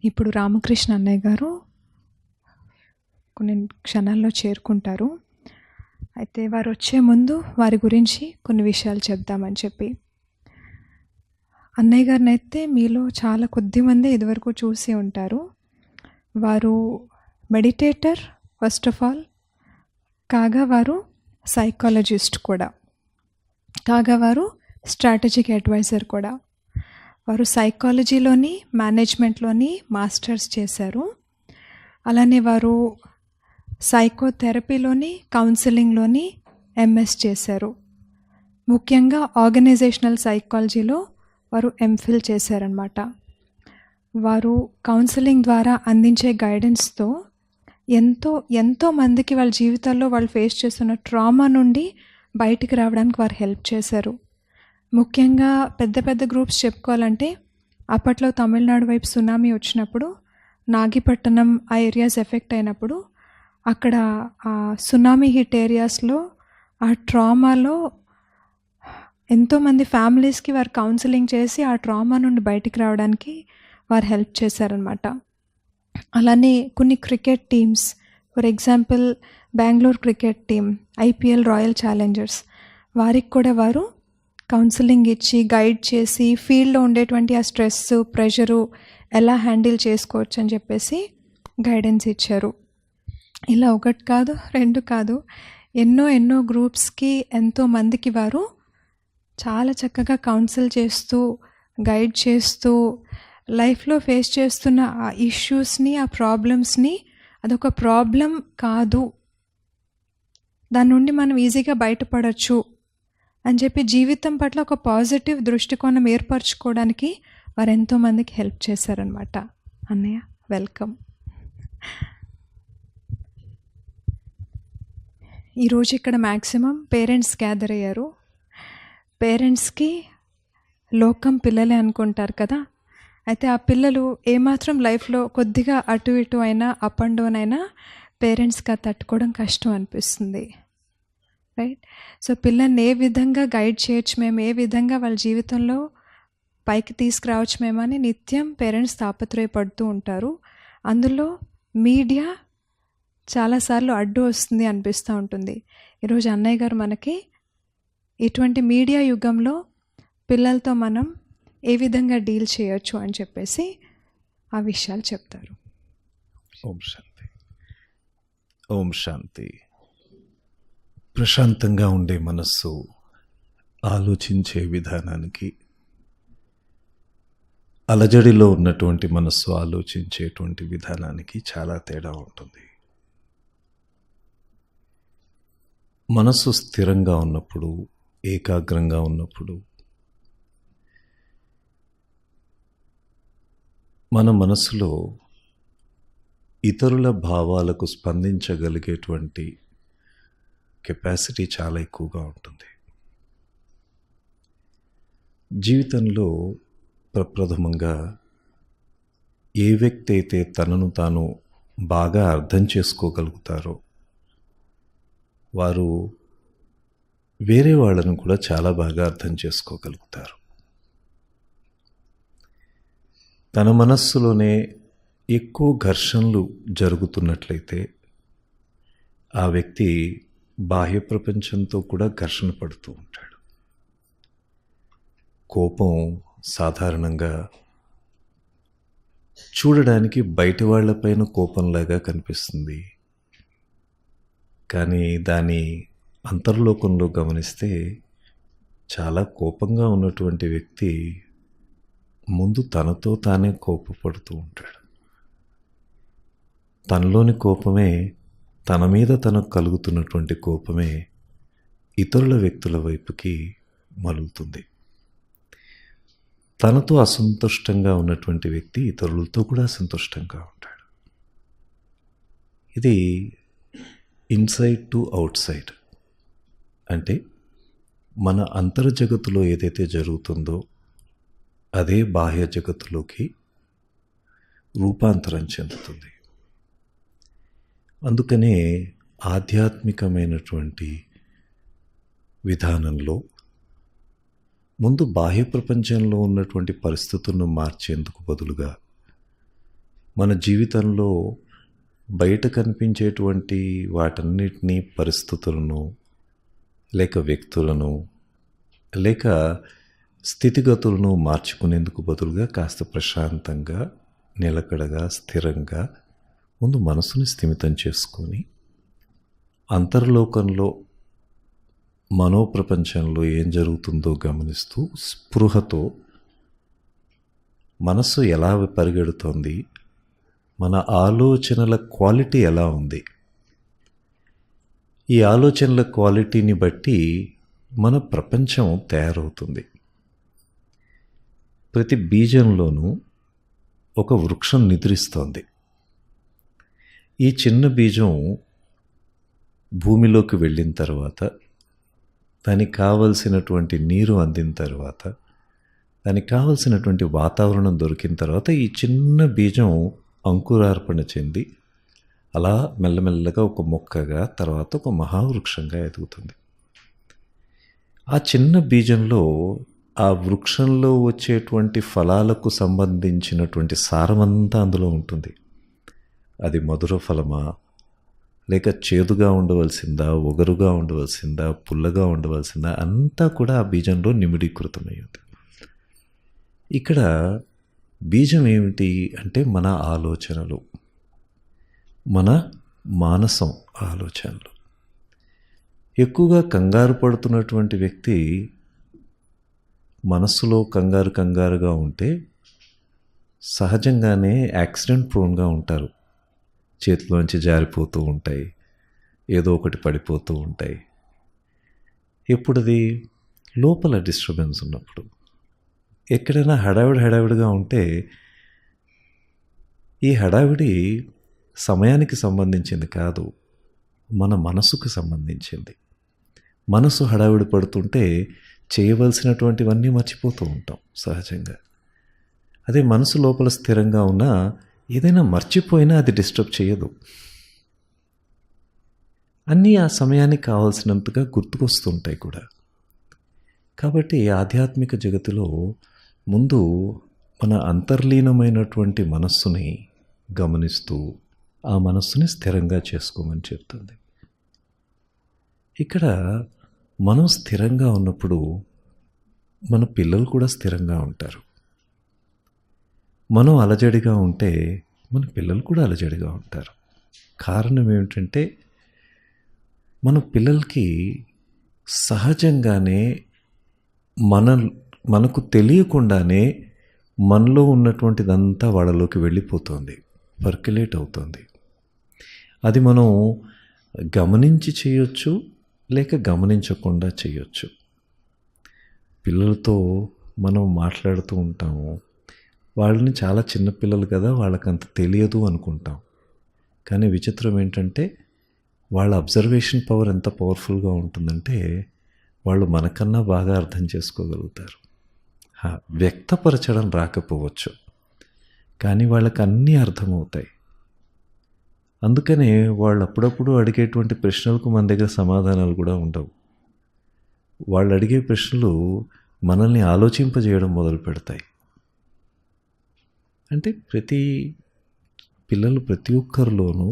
ఇప్పుడు రామకృష్ణ అన్నయ్య గారు కొన్ని క్షణాల్లో చేరుకుంటారు. అయితే వారు వచ్చే ముందు వారి గురించి కొన్ని విషయాలు చెప్దామని చెప్పి. అన్నయ్య గారినైతే మీలో చాలా కొద్దిమంది ఇదివరకు చూసి ఉంటారు. వారు మెడిటేటర్ ఫస్ట్ ఆఫ్ ఆల్, కాగా వారు సైకాలజిస్ట్ కూడా, కాగా వారు స్ట్రాటజిక్ అడ్వైజర్ కూడా. వారు సైకాలజీలోని మేనేజ్మెంట్లోని మాస్టర్స్ చేశారు. అలానే వారు సైకోథెరపీలోని కౌన్సిలింగ్లోని ఎంఎస్ చేశారు. ముఖ్యంగా ఆర్గనైజేషనల్ సైకాలజీలో వారు ఎంఫిల్ చేశారనమాట. వారు కౌన్సిలింగ్ ద్వారా అందించే గైడెన్స్తో ఎంతో మందికి వాళ్ళ జీవితాల్లో వాళ్ళు ఫేస్ చేస్తున్న ట్రామా నుండి బయటికి రావడానికి వారు హెల్ప్ చేశారు. ముఖ్యంగా పెద్ద పెద్ద గ్రూప్స్ చెప్పుకోవాలంటే అప్పట్లో తమిళనాడు వైపు సునామీ వచ్చినప్పుడు, నాగిపట్టణం ఆ ఏరియాస్ ఎఫెక్ట్ అయినప్పుడు అక్కడ ఆ సునామీ హిట్ ఏరియాస్లో ఆ ట్రామాలో ఎంతోమంది ఫ్యామిలీస్కి వారు కౌన్సిలింగ్ చేసి ఆ ట్రామా నుండి బయటికి రావడానికి వారు హెల్ప్ చేశారనమాట. అలానే కొన్ని cricket teams, for example Bengaluru cricket team, IPL royal Challengers, వారికి కూడా వారు కౌన్సిలింగ్ ఇచ్చి గైడ్ చేసి ఫీల్డ్లో ఉండేటువంటి ఆ స్ట్రెస్ ప్రెషరు ఎలా హ్యాండిల్ చేసుకోవచ్చు అని చెప్పేసి గైడెన్స్ ఇచ్చారు. ఇలా ఒకటి కాదు, రెండు కాదు, ఎన్నో గ్రూప్స్కి ఎంతోమందికి వారు చాలా చక్కగా కౌన్సిల్ చేస్తూ గైడ్ చేస్తూ లైఫ్లో ఫేస్ చేస్తున్న ఆ ఇష్యూస్ని, ఆ ప్రాబ్లమ్స్ని అదొక ప్రాబ్లం కాదు, దాని నుండి మనం ఈజీగా బయటపడవచ్చు అని చెప్పి జీవితం పట్ల ఒక పాజిటివ్ దృష్టికోణం ఏర్పరచుకోవడానికి వారు ఎంతోమందికి హెల్ప్ చేశారనమాట. అన్నయ్య వెల్కమ్. ఈరోజు ఇక్కడ మ్యాక్సిమం పేరెంట్స్ గ్యాదర్ అయ్యారు. పేరెంట్స్కి లోకం పిల్లలే అనుకుంటారు కదా. అయితే ఆ పిల్లలు ఏమాత్రం లైఫ్లో కొద్దిగా అటు ఇటు అయినా, అప్ అండ్ డౌన్ అయినా పేరెంట్స్కి అది తట్టుకోవడం కష్టం అనిపిస్తుంది, రైట్? సో పిల్లల్ని ఏ విధంగా గైడ్ చేయొచ్చు మేము, ఏ విధంగా వాళ్ళ జీవితంలో పైకి తీసుకురావచ్చు మేము అని నిత్యం పేరెంట్స్ తాపత్రయపడుతూ ఉంటారు. అందులో మీడియా చాలాసార్లు అడ్డు వస్తుంది అనిపిస్తూ ఉంటుంది. ఈరోజు అన్నయ్య గారు మనకి ఇటువంటి మీడియా యుగంలో పిల్లలతో మనం ఏ విధంగా డీల్ చేయొచ్చు అని చెప్పేసి ఆ విషయాలు చెప్తారు. ఓం శాంతి. ఓం శాంతి. ప్రశాంతంగా ఉండే మనస్సు ఆలోచించే విధానానికి, అలజడిలో ఉన్నటువంటి మనస్సు ఆలోచించేటువంటి విధానానికి చాలా తేడా ఉంటుంది. మనస్సు స్థిరంగా ఉన్నప్పుడు, ఏకాగ్రంగా ఉన్నప్పుడు మన మనసులో ఇతరుల భావాలకు స్పందించగలిగేటువంటి కెపాసిటీ చాలా ఎక్కువగా ఉంటుంది. జీవితంలో ప్రప్రథమంగా ఏ వ్యక్తి అయితే తనను తాను బాగా అర్థం చేసుకోగలుగుతారో వారు వేరే వాళ్ళను కూడా చాలా బాగా అర్థం చేసుకోగలుగుతారు. తన మనస్సులోనే ఎక్కువ ఘర్షణలు జరుగుతున్నట్లయితే ఆ వ్యక్తి బాహ్య ప్రపంచంతో కూడా ఘర్షణ పడుతూ ఉంటాడు. కోపం సాధారణంగా చూడడానికి బయటి వాళ్ళపైన కోపంలాగా కనిపిస్తుంది, కానీ దాని అంతర్లోకంలో గమనిస్తే చాలా కోపంగా ఉన్నటువంటి వ్యక్తి ముందు తనతో తానే కోపపడుతూ ఉంటాడు. తనలోని కోపమే, తన మీద తనకు కలుగుతున్నటువంటి కోపమే ఇతరుల వ్యక్తుల వైపుకి మలులుతుంది. తనతో అసంతుష్టంగా ఉన్నటువంటి వ్యక్తి ఇతరులతో కూడా అసంతుష్టంగా ఉంటాడు. ఇది ఇన్సైడ్ టు అవుట్ సైడ్, అంటే మన అంతర్జగత్తులో ఏదైతే జరుగుతుందో అదే బాహ్య జగత్తులోకి రూపాంతరం చెందుతుంది. అందుకనే ఆధ్యాత్మికమైనటువంటి విధానంలో ముందు బాహ్య ప్రపంచంలో ఉన్నటువంటి పరిస్థితులను మార్చేందుకు బదులుగా మన జీవితంలో బయట కనిపించేటువంటి వాటన్నిటినీ, పరిస్థితులను, లేక వ్యక్తులను, లేక స్థితిగతులను మార్చుకునేందుకు బదులుగా కాస్త ప్రశాంతంగా, నిలకడగా, స్థిరంగా ముందు మనసుని స్థిమితం చేసుకొని అంతర్లోకంలో, మనోప్రపంచంలో ఏం జరుగుతుందో గమనిస్తూ స్పృహతో మనస్సు ఎలా పరిగెడుతోంది, మన ఆలోచనల క్వాలిటీ ఎలా ఉంది, ఈ ఆలోచనల క్వాలిటీని బట్టి మన ప్రపంచం తయారవుతుంది. ప్రతి బీజంలోనూ ఒక వృక్షం నిద్రిస్తోంది. ఈ చిన్న బీజం భూమిలోకి వెళ్ళిన తర్వాత, దానికి కావలసినటువంటి నీరు అందిన తర్వాత, దానికి కావలసినటువంటి వాతావరణం దొరికిన తర్వాత ఈ చిన్న బీజం అంకురార్పణ చెంది అలా మెల్లమెల్లగా ఒక మొక్కగా, తర్వాత ఒక మహావృక్షంగా ఎదుగుతుంది. ఆ చిన్న బీజంలో ఆ వృక్షంలో వచ్చేటువంటి ఫలాలకు సంబంధించినటువంటి సారమంతా అందులో ఉంటుంది. అది మధుర ఫలమా, లేక చేదుగా ఉండవలసిందా, ఒగరుగా ఉండవలసిందా, పుల్లగా ఉండవలసిందా, అంతా కూడా ఆ బీజంలో నిమిడీకృతమయ్యింది. ఇక్కడ బీజం ఏమిటి అంటే మన ఆలోచనలు, మన మానసం ఆలోచనలు. ఎక్కువగా కంగారు పడుతున్నటువంటి వ్యక్తి మనస్సులో కంగారుగా ఉంటే సహజంగానే యాక్సిడెంట్ ప్రోన్గా ఉంటారు. చేతిలోంచి జారిపోతూ ఉంటాయి, ఏదో ఒకటి పడిపోతూ ఉంటాయి. ఎప్పుడది లోపల డిస్టర్బెన్స్ ఉన్నప్పుడు. ఎక్కడైనా హడావిడిగా ఉంటే ఈ హడావిడి సమయానికి సంబంధించింది కాదు, మన మనసుకు సంబంధించింది. మనసు హడావిడి పడుతుంటే చేయవలసినటువంటివన్నీ మర్చిపోతూ ఉంటాం సహజంగా. అదే మనసు లోపల స్థిరంగా ఉన్నా ఏదైనా మర్చిపోయినా అది డిస్టర్బ్ చేయదు. అన్నీ ఆ సమయానికి కావాల్సినంతగా గుర్తుకొస్తుంటాయి కూడా. కాబట్టి ఆధ్యాత్మిక జగత్తులో ముందు మన అంతర్లీనమైనటువంటి మనస్సుని గమనిస్తూ ఆ మనస్సుని స్థిరంగా చేసుకోమని చెప్తుంది. ఇక్కడ మనం స్థిరంగా ఉన్నప్పుడు మన పిల్లలు కూడా స్థిరంగా ఉంటారు. మనం అలజడిగా ఉంటే మన పిల్లలు కూడా అలజడిగా ఉంటారు. కారణం ఏమిటంటే మన పిల్లలకి సహజంగానే మనకు తెలియకుండానే మనలో ఉన్నటువంటిదంతా వాళ్ళలోకి వెళ్ళిపోతుంది, పర్క్యులేట్ అవుతుంది. అది మనం గమనించి చేయొచ్చు, లేక గమనించకుండా చేయొచ్చు. పిల్లలతో మనం మాట్లాడుతూ ఉంటాము, వాళ్ళని చాలా చిన్నపిల్లలు కదా, వాళ్ళకంత తెలియదు అనుకుంటాం. కానీ విచిత్రం ఏంటంటే వాళ్ళ అబ్జర్వేషన్ పవర్ ఎంత పవర్ఫుల్గా ఉంటుందంటే వాళ్ళు మనకన్నా బాగా అర్థం చేసుకోగలుగుతారు. వ్యక్తపరచడం రాకపోవచ్చు, కానీ వాళ్ళకి అన్నీ అర్థమవుతాయి. అందుకనే వాళ్ళు అప్పుడప్పుడు అడిగేటువంటి ప్రశ్నలకు మన దగ్గర సమాధానాలు కూడా ఉండవు. వాళ్ళు అడిగే ప్రశ్నలు మనల్ని ఆలోచింపజేయడం మొదలు పెడతాయి. అంటే పిల్లలు ప్రతి ఒక్కరిలోనూ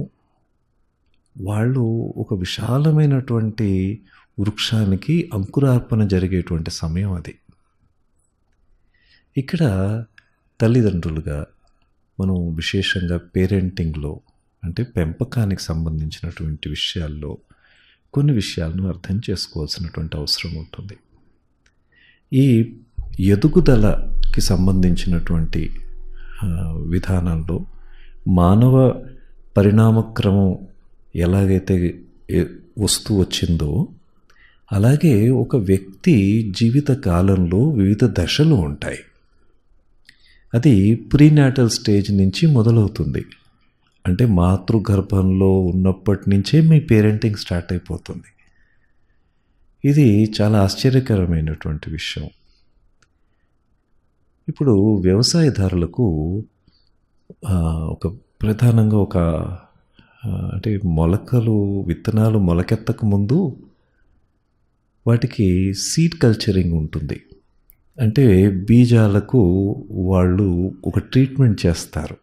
వాళ్ళు ఒక విశాలమైనటువంటి వృక్షానికి అంకురార్పణ జరిగేటువంటి సమయం అది. ఇక్కడ తల్లిదండ్రులుగా మనం విశేషంగా పేరెంటింగ్లో, అంటే పెంపకానికి సంబంధించినటువంటి విషయాల్లో కొన్ని విషయాలను అర్థం చేసుకోవాల్సినటువంటి అవసరం ఉంటుంది. ఈ ఎదుగుదలకి సంబంధించినటువంటి విధానంలో మానవ పరిణామక్రమం ఎలాగైతే వస్తూ వచ్చిందో అలాగే ఒక వ్యక్తి జీవిత కాలంలో వివిధ దశలు ఉంటాయి. అది ప్రీనాటల్ స్టేజ్ నుంచి మొదలవుతుంది. అంటే మాతృగర్భంలో ఉన్నప్పటి నుంచే మీ పేరెంటింగ్ స్టార్ట్ అయిపోతుంది. ఇది చాలా ఆశ్చర్యకరమైనటువంటి విషయం. ఇప్పుడు వ్యవసాయదారులకు ఒక ప్రధానంగా అంటే విత్తనాలు మొలకెత్తక ముందు వాటికి సీడ్ కల్చరింగ్ ఉంటుంది. అంటే బీజాలకు వాళ్ళు ఒక ట్రీట్మెంట్ చేస్తారు.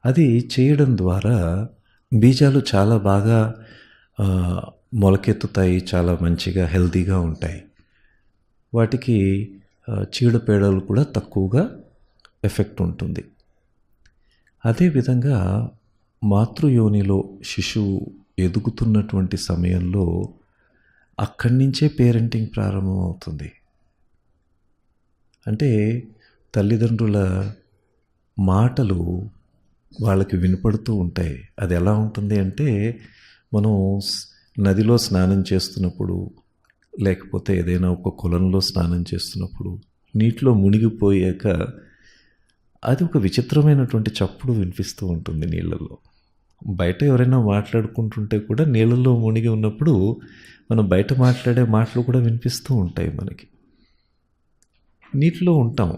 అది చేయడం ద్వారా బీజాలు చాలా బాగా ఆ, మొలకెత్తుతాయి, చాలా మంచిగా హెల్తీగా ఉంటాయి. వాటికి చీడపీడలు కూడా తక్కువగా ఎఫెక్ట్ ఉంటుంది. అదేవిధంగా మాతృయోనిలో శిశువు ఎదుగుతున్నటువంటి సమయంలో అక్కడి నుంచే పేరెంటింగ్ ప్రారంభమవుతుంది. అంటే తల్లిదండ్రుల మాటలు వాళ్ళకి వినపడుతూ ఉంటాయి. అది ఎలా ఉంటుంది అంటే, మనం నదిలో స్నానం చేస్తున్నప్పుడు, లేకపోతే ఏదైనా ఒక కొలంలో స్నానం చేస్తున్నప్పుడు నీటిలో మునిగిపోయాక అది ఒక విచిత్రమైనటువంటి చప్పుడు వినిపిస్తూ ఉంటుంది నీళ్ళల్లో. బయట ఎవరైనా మాట్లాడుకుంటుంటే కూడా నీళ్ళల్లో మునిగి ఉన్నప్పుడు మనం బయట మాట్లాడే మాటలు కూడా వినిపిస్తూ ఉంటాయి మనకి. నీటిలో ఉంటాం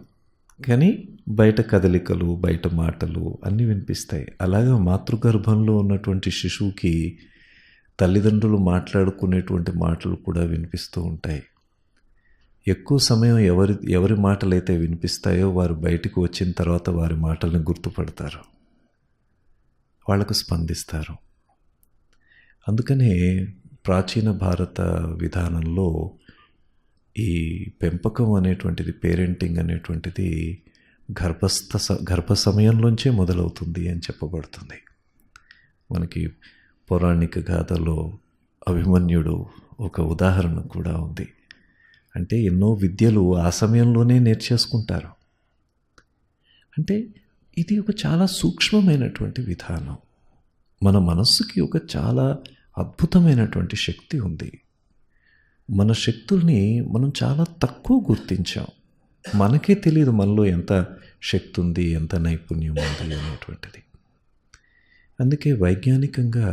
కానీ బయట కదలికలు, బయట మాటలు అన్నీ వినిపిస్తాయి. అలాగా మాతృగర్భంలో ఉన్నటువంటి శిశువుకి తల్లిదండ్రులు మాట్లాడుకునేటువంటి మాటలు కూడా వినిపిస్తూ ఉంటాయి. ఎక్కువ సమయం ఎవరి మాటలైతే వినిపిస్తాయో వారు బయటికి వచ్చిన తర్వాత వారి మాటల్ని గుర్తుపడతారు, వాళ్ళకు స్పందిస్తారు. అందుకనే ప్రాచీన భారత విధానంలో ఈ పెంపకం అనేటువంటిది, పేరెంటింగ్ అనేటువంటిది గర్భ సమయంలోంచే మొదలవుతుంది అని చెప్పబడుతుంది. మనకి పౌరాణిక గాథలో అభిమన్యుడు ఒక ఉదాహరణ కూడా ఉంది. అంటే ఎన్నో విద్యలు ఆ సమయంలోనే నేర్చేసుకుంటారు. అంటే ఇది ఒక చాలా సూక్ష్మమైనటువంటి విధానం. మన మనస్సుకి ఒక చాలా అద్భుతమైనటువంటి శక్తి ఉంది. మన శక్తుల్ని మనం చాలా తక్కువ గుర్తించాం. మనకే తెలియదు మనలో ఎంత శక్తి ఉంది, ఎంత నైపుణ్యం ఉంది అనేటువంటిది. అందుకే వైజ్ఞానికంగా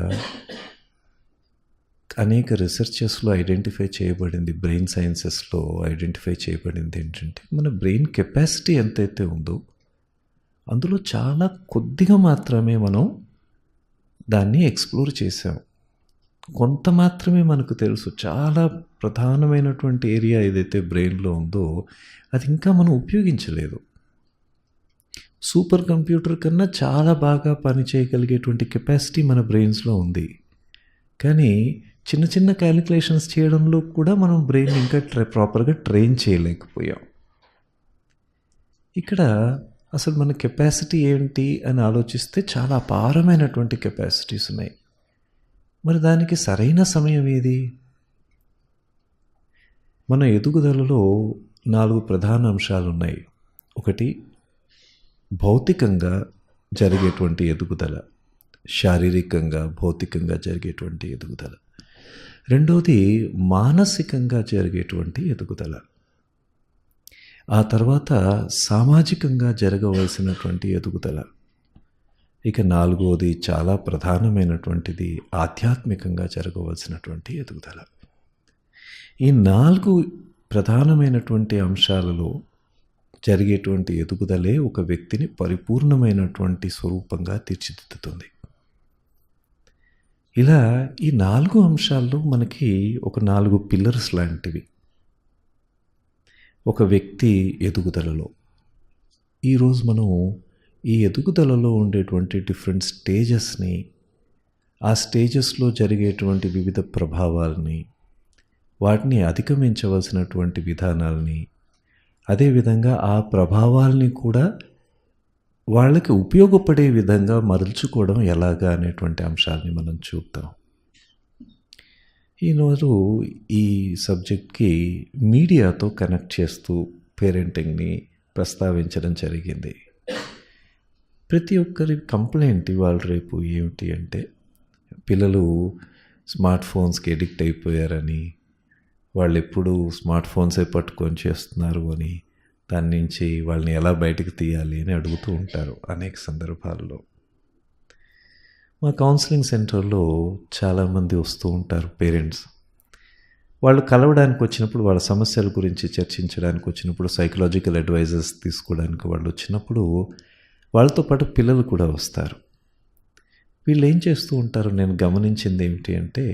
అనేక రీసెర్చెస్లో ఐడెంటిఫై చేయబడింది, బ్రెయిన్ సైన్సెస్లో ఐడెంటిఫై చేయబడింది ఏంటంటే, మన బ్రెయిన్ కెపాసిటీ ఎంతైతే ఉందో అందులో చాలా కొద్దిగా మాత్రమే మనం దాన్ని ఎక్స్ప్లోర్ చేసాం. కొంత మాత్రమే మనకు తెలుసు. చాలా ప్రధానమైనటువంటి ఏరియా ఏదైతే బ్రెయిన్లో ఉందో అది ఇంకా మనం ఉపయోగించలేదు. సూపర్ కంప్యూటర్ కన్నా చాలా బాగా పనిచేయగలిగేటువంటి కెపాసిటీ మన బ్రెయిన్స్లో ఉంది. కానీ చిన్న చిన్న క్యాలిక్యులేషన్స్ చేయడంలో కూడా మనం బ్రెయిన్ ఇంకా ప్రాపర్గా ట్రైన్ చేయలేకపోయాం. ఇక్కడ అసలు మన కెపాసిటీ ఏంటి అని ఆలోచిస్తే చాలా అపారమైనటువంటి కెపాసిటీస్ ఉన్నాయి. మరి దానికి సరైన సమయం ఏది? మన ఎదుగుదలలో 4 ప్రధాన అంశాలు ఉన్నాయి. ఒకటి భౌతికంగా జరిగేటువంటి ఎదుగుదల, శారీరకంగా భౌతికంగా జరిగేటువంటి ఎదుగుదల. రెండవది మానసికంగా జరిగేటువంటి ఎదుగుదల. ఆ తర్వాత సామాజికంగా జరగవలసినటువంటి ఎదుగుదల. ఇక 4వది చాలా ప్రధానమైనటువంటిది ఆధ్యాత్మికంగా జరగవలసినటువంటి ఎదుగుదల. ఈ 4 ప్రధానమైనటువంటి అంశాలలో జరిగేటువంటి ఎదుగుదలే ఒక వ్యక్తిని పరిపూర్ణమైనటువంటి స్వరూపంగా తీర్చిదిద్దుతుంది. ఇలా ఈ 4 అంశాల్లో మనకి ఒక 4 పిల్లర్స్ లాంటివి ఒక వ్యక్తి ఎదుగుదలలో. ఈరోజు మనం ఈ ఎదుగుదలలో ఉండేటువంటి డిఫరెంట్ స్టేజెస్ని, ఆ స్టేజెస్లో జరిగేటువంటి వివిధ ప్రభావాలని, వాటిని అధిగమించవలసినటువంటి విధానాలని, అదేవిధంగా ఆ ప్రభావాల్ని కూడా వాళ్ళకి ఉపయోగపడే విధంగా మరల్చుకోవడం ఎలాగా అనేటువంటి అంశాలని మనం చూద్దాం. ఈరోజు ఈ సబ్జెక్ట్కి మీడియాతో కనెక్ట్ చేస్తూ పేరెంటింగ్ని ప్రస్తావించడం జరిగింది. ప్రతి ఒక్కరి కంప్లైంట్ ఇవాళ రేపు ఏమిటి అంటే, పిల్లలు స్మార్ట్ ఫోన్స్కి ఎడిక్ట్ అయిపోయారని, వాళ్ళు ఎప్పుడు స్మార్ట్ ఫోన్సే పట్టుకొని చేస్తున్నారు అని, దాని నుంచి వాళ్ళని ఎలా బయటకు తీయాలి అని అడుగుతూ ఉంటారు అనేక సందర్భాల్లో. మా కౌన్సిలింగ్ సెంటర్లో చాలామంది వస్తూ ఉంటారు పేరెంట్స్. వాళ్ళు కలవడానికి వచ్చినప్పుడు, వాళ్ళ సమస్యల గురించి చర్చించడానికి వచ్చినప్పుడు, సైకలాజికల్ అడ్వైజర్స్ తీసుకోవడానికి వాళ్ళు వచ్చినప్పుడు వాళ్ళతో పాటు పిల్లలు కూడా వస్తారు. వీళ్ళు ఏం చేస్తూ ఉంటారు, నేను గమనించింది ఏమిటి అంటే,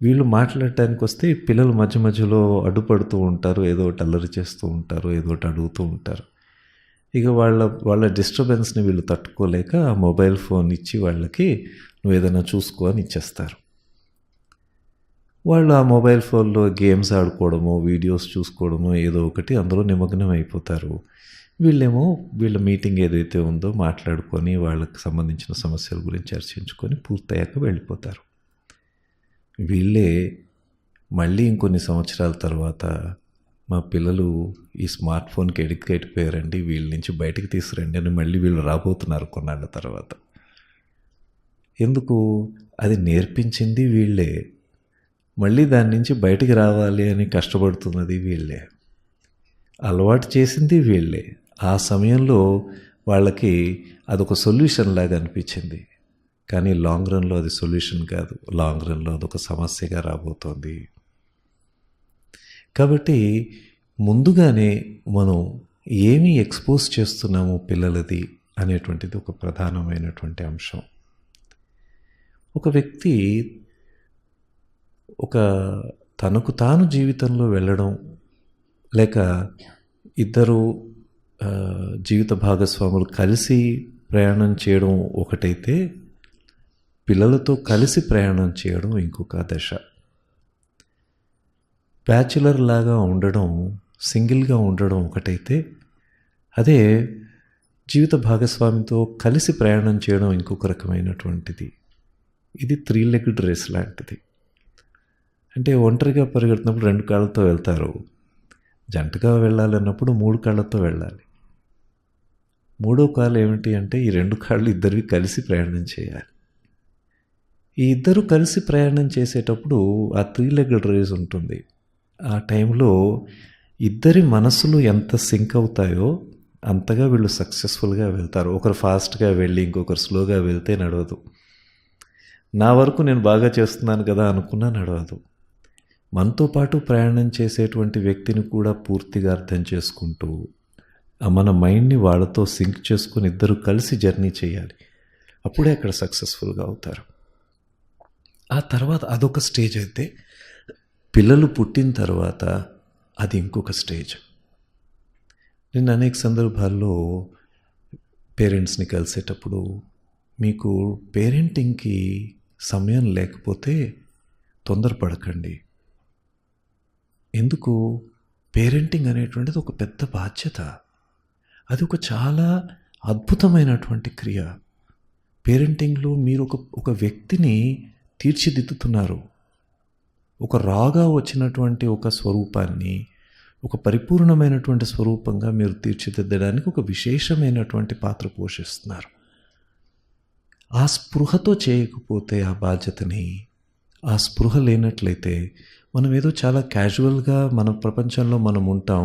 వీళ్ళు మాట్లాడటానికి వస్తే పిల్లలు మధ్య మధ్యలో అడ్డుపడుతూ ఉంటారు, ఏదో ఒకటి అల్లరి చేస్తూ ఉంటారు, ఏదో ఒకటి అడుగుతూ ఉంటారు. ఇక వాళ్ళ డిస్టర్బెన్స్ని వీళ్ళు తట్టుకోలేక ఆ మొబైల్ ఫోన్ ఇచ్చి వాళ్ళకి నువ్వు ఏదైనా చూసుకో అని ఇచ్చేస్తారు. వాళ్ళు ఆ మొబైల్ ఫోన్లో గేమ్స్ ఆడుకోవడమో వీడియోస్ చూసుకోవడమో ఏదో ఒకటి అందులో నిమగ్నం అయిపోతారు. వీళ్ళేమో వీళ్ళ మీటింగ్ ఏదైతే ఉందో మాట్లాడుకొని వాళ్ళకి సంబంధించిన సమస్యల గురించి చర్చించుకొని పూర్తయ్యాక వెళ్ళిపోతారు. వీళ్ళే మళ్ళీ ఇంకొన్ని సంవత్సరాల తర్వాత మా పిల్లలు ఈ స్మార్ట్ ఫోన్కి ఎడిక్ట్ అయిపోయారండి, వీళ్ళ నుంచి బయటికి తీసుకురండి అని మళ్ళీ వీళ్ళు రాబోతున్నారు కొన్నాళ్ళ తర్వాత. ఎందుకు? అది నేర్పించింది వీళ్ళే, మళ్ళీ దాని నుంచి బయటికి రావాలి అని కష్టపడుతున్నది వీళ్ళే, అలవాటు చేసింది వీళ్ళే. ఆ సమయంలో వాళ్ళకి అదొక సొల్యూషన్ లాగా అనిపించింది, కానీ లాంగ్ రన్లో అది సొల్యూషన్ కాదు, లాంగ్ రన్లో అదొక సమస్యగా రాబోతోంది. కాబట్టి ముందుగానే మనం ఏమి ఎక్స్పోజ్ చేస్తున్నాము పిల్లలది అనేటువంటిది ఒక ప్రధానమైనటువంటి అంశం. ఒక వ్యక్తి తనకు తాను జీవితంలో వెళ్ళడం, లేక ఇద్దరు జీవిత భాగస్వాములు కలిసి ప్రయాణం చేయడం ఒకటైతే, పిల్లలతో కలిసి ప్రయాణం చేయడం ఇంకొక దశ. బ్యాచులర్ లాగా ఉండడం, సింగిల్గా ఉండడం ఒకటైతే, అదే జీవిత భాగస్వామితో కలిసి ప్రయాణం చేయడం ఇంకొక రకమైనటువంటిది. ఇది 3 legged రేస్ లాంటిది. అంటే ఒంటరిగా పరిగెడుతున్నప్పుడు 2 కాళ్ళతో వెళ్తారు, జంటగా వెళ్ళాలన్నప్పుడు 3 కాళ్ళతో వెళ్ళాలి. మూడో కాలు ఏమిటి అంటే ఈ 2 కాళ్ళు ఇద్దరివి కలిసి ప్రయాణం చేయాలి. ఈ ఇద్దరు కలిసి ప్రయాణం చేసేటప్పుడు ఆ 3 legged రేస్ ఉంటుంది. ఆ టైంలో ఇద్దరి మనసులు ఎంత సింక్ అవుతాయో అంతగా వీళ్ళు సక్సెస్ఫుల్గా వెళ్తారు. ఒకరు ఫాస్ట్గా వెళ్ళి ఇంకొకరు స్లోగా వెళ్తే నడవదు. నా వరకు నేను బాగా చేస్తున్నాను కదా అనుకున్నా నడవదు. మనతో పాటు ప్రయాణం చేసేటువంటి వ్యక్తిని కూడా పూర్తిగా అర్థం చేసుకుంటూ మన మైండ్ని వాళ్ళతో సింక్ చేసుకుని ఇద్దరు కలిసి జర్నీ చేయాలి. అప్పుడే అక్కడ సక్సెస్ఫుల్గా అవుతారు. ఆ తర్వాత అదొక స్టేజ్ అయితే, పిల్లలు పుట్టిన తర్వాత అది ఇంకొక స్టేజ్. నేను అనేక సందర్భాల్లో పేరెంట్స్ని కలిసేటప్పుడు, మీకు పేరెంటింగ్కి సమయం లేకపోతే తొందరపడకండి. ఎందుకు? పేరెంటింగ్ అనేటువంటిది ఒక పెద్ద బాధ్యత. అది ఒక చాలా అద్భుతమైనటువంటి క్రియ. పేరెంటింగ్లో మీరు ఒక వ్యక్తిని తీర్చిదిద్దుతున్నారు. ఒక రాగా వచ్చినటువంటి ఒక స్వరూపాన్ని ఒక పరిపూర్ణమైనటువంటి స్వరూపంగా మీరు తీర్చిదిద్దడానికి ఒక విశేషమైనటువంటి పాత్ర పోషిస్తున్నారు. ఆ స్పృహతో చేయకపోతే ఆ బాధ్యతని, ఆ స్పృహ లేనట్లయితే మనం ఏదో చాలా క్యాజువల్గా మన ప్రపంచంలో మనం ఉంటాం.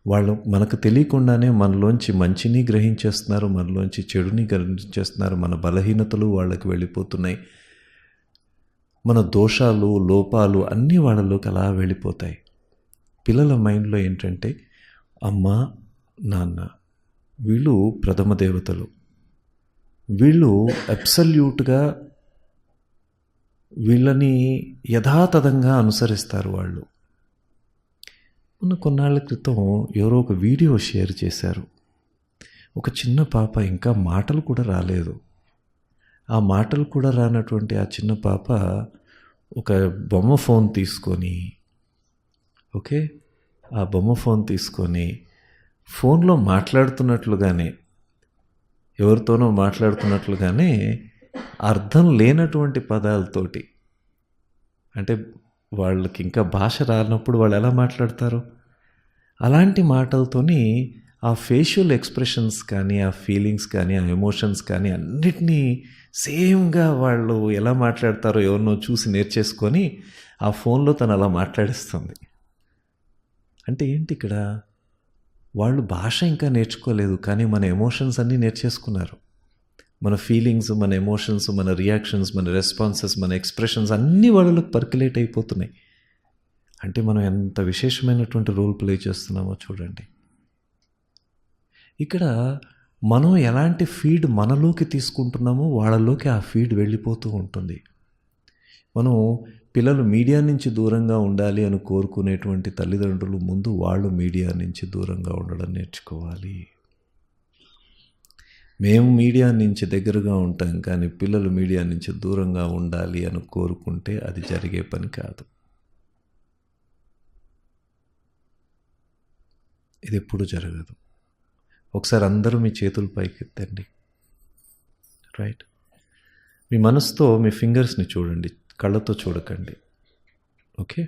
వాళ్ళు మనకు తెలియకుండానే మనలోంచి మంచిని గ్రహించేస్తున్నారు, మనలోంచి చెడుని గ్రహించేస్తున్నారు, మన బలహీనతలు వాళ్ళకి వెళ్ళిపోతున్నాయి, మన దోషాలు లోపాలు అన్నీ వాళ్ళలోకి అలా వెళ్ళిపోతాయి. పిల్లల మైండ్లో ఏంటంటే అమ్మ నాన్న వీళ్ళు ప్రథమ దేవతలు, వీళ్ళు అబ్సల్యూట్గా వీళ్ళని యథాతథంగా అనుసరిస్తారు వాళ్ళు. కొన్నాళ్ళ క్రితం ఎవరో ఒక వీడియో షేర్ చేశారు. ఒక చిన్న పాప, ఇంకా మాటలు కూడా రాలేదు. ఆ మాటలు కూడా రానటువంటి ఆ చిన్న పాప ఒక బొమ్మ ఫోన్ తీసుకొని, ఆ బొమ్మ ఫోన్ తీసుకొని ఫోన్లో మాట్లాడుతున్నట్లుగానే, ఎవరితోనో మాట్లాడుతున్నట్లుగానే అర్థం లేనటువంటి పదాలతోటి, అంటే వాళ్ళకి ఇంకా భాష రానప్పుడు వాళ్ళు ఎలా మాట్లాడతారు, అలాంటి మాటలతోని ఆ ఫేషియల్ ఎక్స్ప్రెషన్స్ కానీ, ఆ ఫీలింగ్స్ కానీ, ఆ ఎమోషన్స్ కానీ అన్నిటినీ సేమ్గా వాళ్ళు ఎలా మాట్లాడతారో ఎవరినో చూసి నేర్చేసుకొని ఆ ఫోన్లో తను అలా మాట్లాడిస్తుంది. అంటే ఏంటి ఇక్కడ? వాళ్ళు భాష ఇంకా నేర్చుకోలేదు, కానీ మన ఎమోషన్స్ అన్నీ నేర్చేసుకున్నారు. మన ఫీలింగ్స్, మన ఎమోషన్స్, మన రియాక్షన్స్, మన రెస్పాన్సెస్, మన ఎక్స్ప్రెషన్స్ అన్నీ వాళ్ళకి పర్క్యులేట్ అయిపోతున్నాయి. అంటే మనం ఎంత విశేషమైనటువంటి రోల్ ప్లే చేస్తున్నామో చూడండి. ఇక్కడ మనం ఎలాంటి ఫీడ్ మనలోకి తీసుకుంటున్నామో వాళ్ళలోకి ఆ ఫీడ్ వెళ్ళిపోతూ ఉంటుంది. మనం పిల్లలు మీడియా నుంచి దూరంగా ఉండాలి అని కోరుకునేటువంటి తల్లిదండ్రులు ముందు వాళ్ళు మీడియా నుంచి దూరంగా ఉండడం నేర్చుకోవాలి. మేము మీడియా నుంచి దగ్గరగా ఉంటాం, కానీ పిల్లలు మీడియా నుంచి దూరంగా ఉండాలి అని కోరుకుంటే అది జరిగే పని కాదు. ఇది ఎప్పుడు జరగదు. ఒకసారి అందరూ మీ చేతులు పైకి ఎత్తండి. రైట్. మీ మనసుతో మీ ఫింగర్స్ని చూడండి, కళ్ళతో చూడకండి. ఓకే,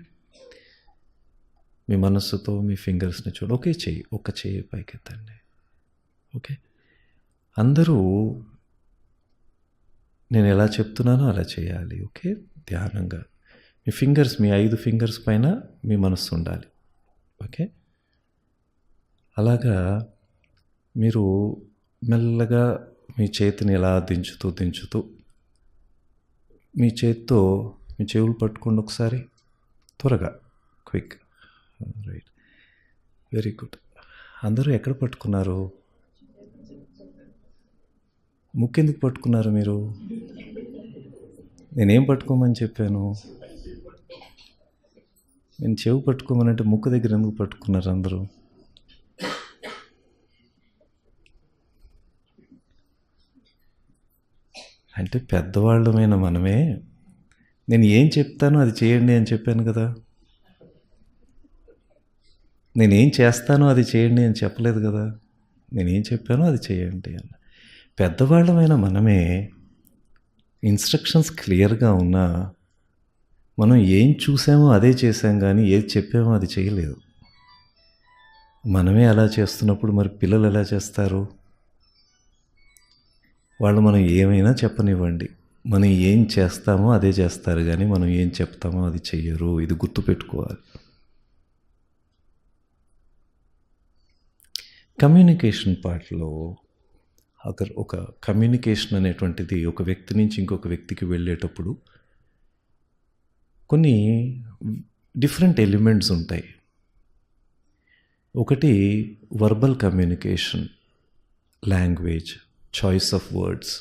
మీ మనస్సుతో మీ ఫింగర్స్ని చూడండి. ఒక చెయ్యి పైకి ఎత్తండి. ఓకే, అందరూ నేను ఎలా చెప్తున్నానో అలా చేయాలి. ఓకే, ధ్యానంగా మీ ఫింగర్స్, మీ 5 ఫింగర్స్ పైన మీ మనస్సు ఉండాలి. ఓకే, అలాగా మీరు మెల్లగా మీ చేతిని ఎలా దించుతూ మీ చేతితో మీ చెవులు పట్టుకోండి ఒకసారి, త్వరగా, క్విక్. Right, very good. అందరూ ఎక్కడ పట్టుకున్నారు? ముక్కెందుకు పట్టుకున్నారు మీరు? నేనేం పట్టుకోమని చెప్పాను? నేను చెవు పట్టుకోమనంటే ముక్కు దగ్గర ఎందుకు పట్టుకున్నారు అందరూ? అంటే పెద్దవాళ్ళమైన మనమే నేను ఏం చెప్తానో అది చేయండి అని చెప్పాను కదా. నేనేం చేస్తానో అది చేయండి అని చెప్పలేదు కదా. నేనేం చెప్పానో అది చేయండి అని. పెద్దవాళ్ళమైన మనమే ఇన్స్ట్రక్షన్స్ క్లియర్గా ఉన్నా మనం ఏం చూసామో అదే చేసాం, కానీ ఏది చెప్పామో అది చేయలేదు. మనమే అలా చేస్తున్నప్పుడు మరి పిల్లలు ఎలా చేస్తారు? వాళ్ళు మనం ఏమైనా చెప్పనివ్వండి, మనం ఏం చేస్తామో అదే చేస్తారు, కానీ మనం ఏం చెప్తామో అది చెయ్యరు. ఇది గుర్తుపెట్టుకోవాలి. కమ్యూనికేషన్ పార్ట్లో ఒక కమ్యూనికేషన్ అనేటువంటిది ఒక వ్యక్తి నుంచి ఇంకొక వ్యక్తికి వెళ్ళేటప్పుడు కొన్ని డిఫరెంట్ ఎలిమెంట్స్ ఉంటాయి. ఒకటి verbal communication, language, choice of words.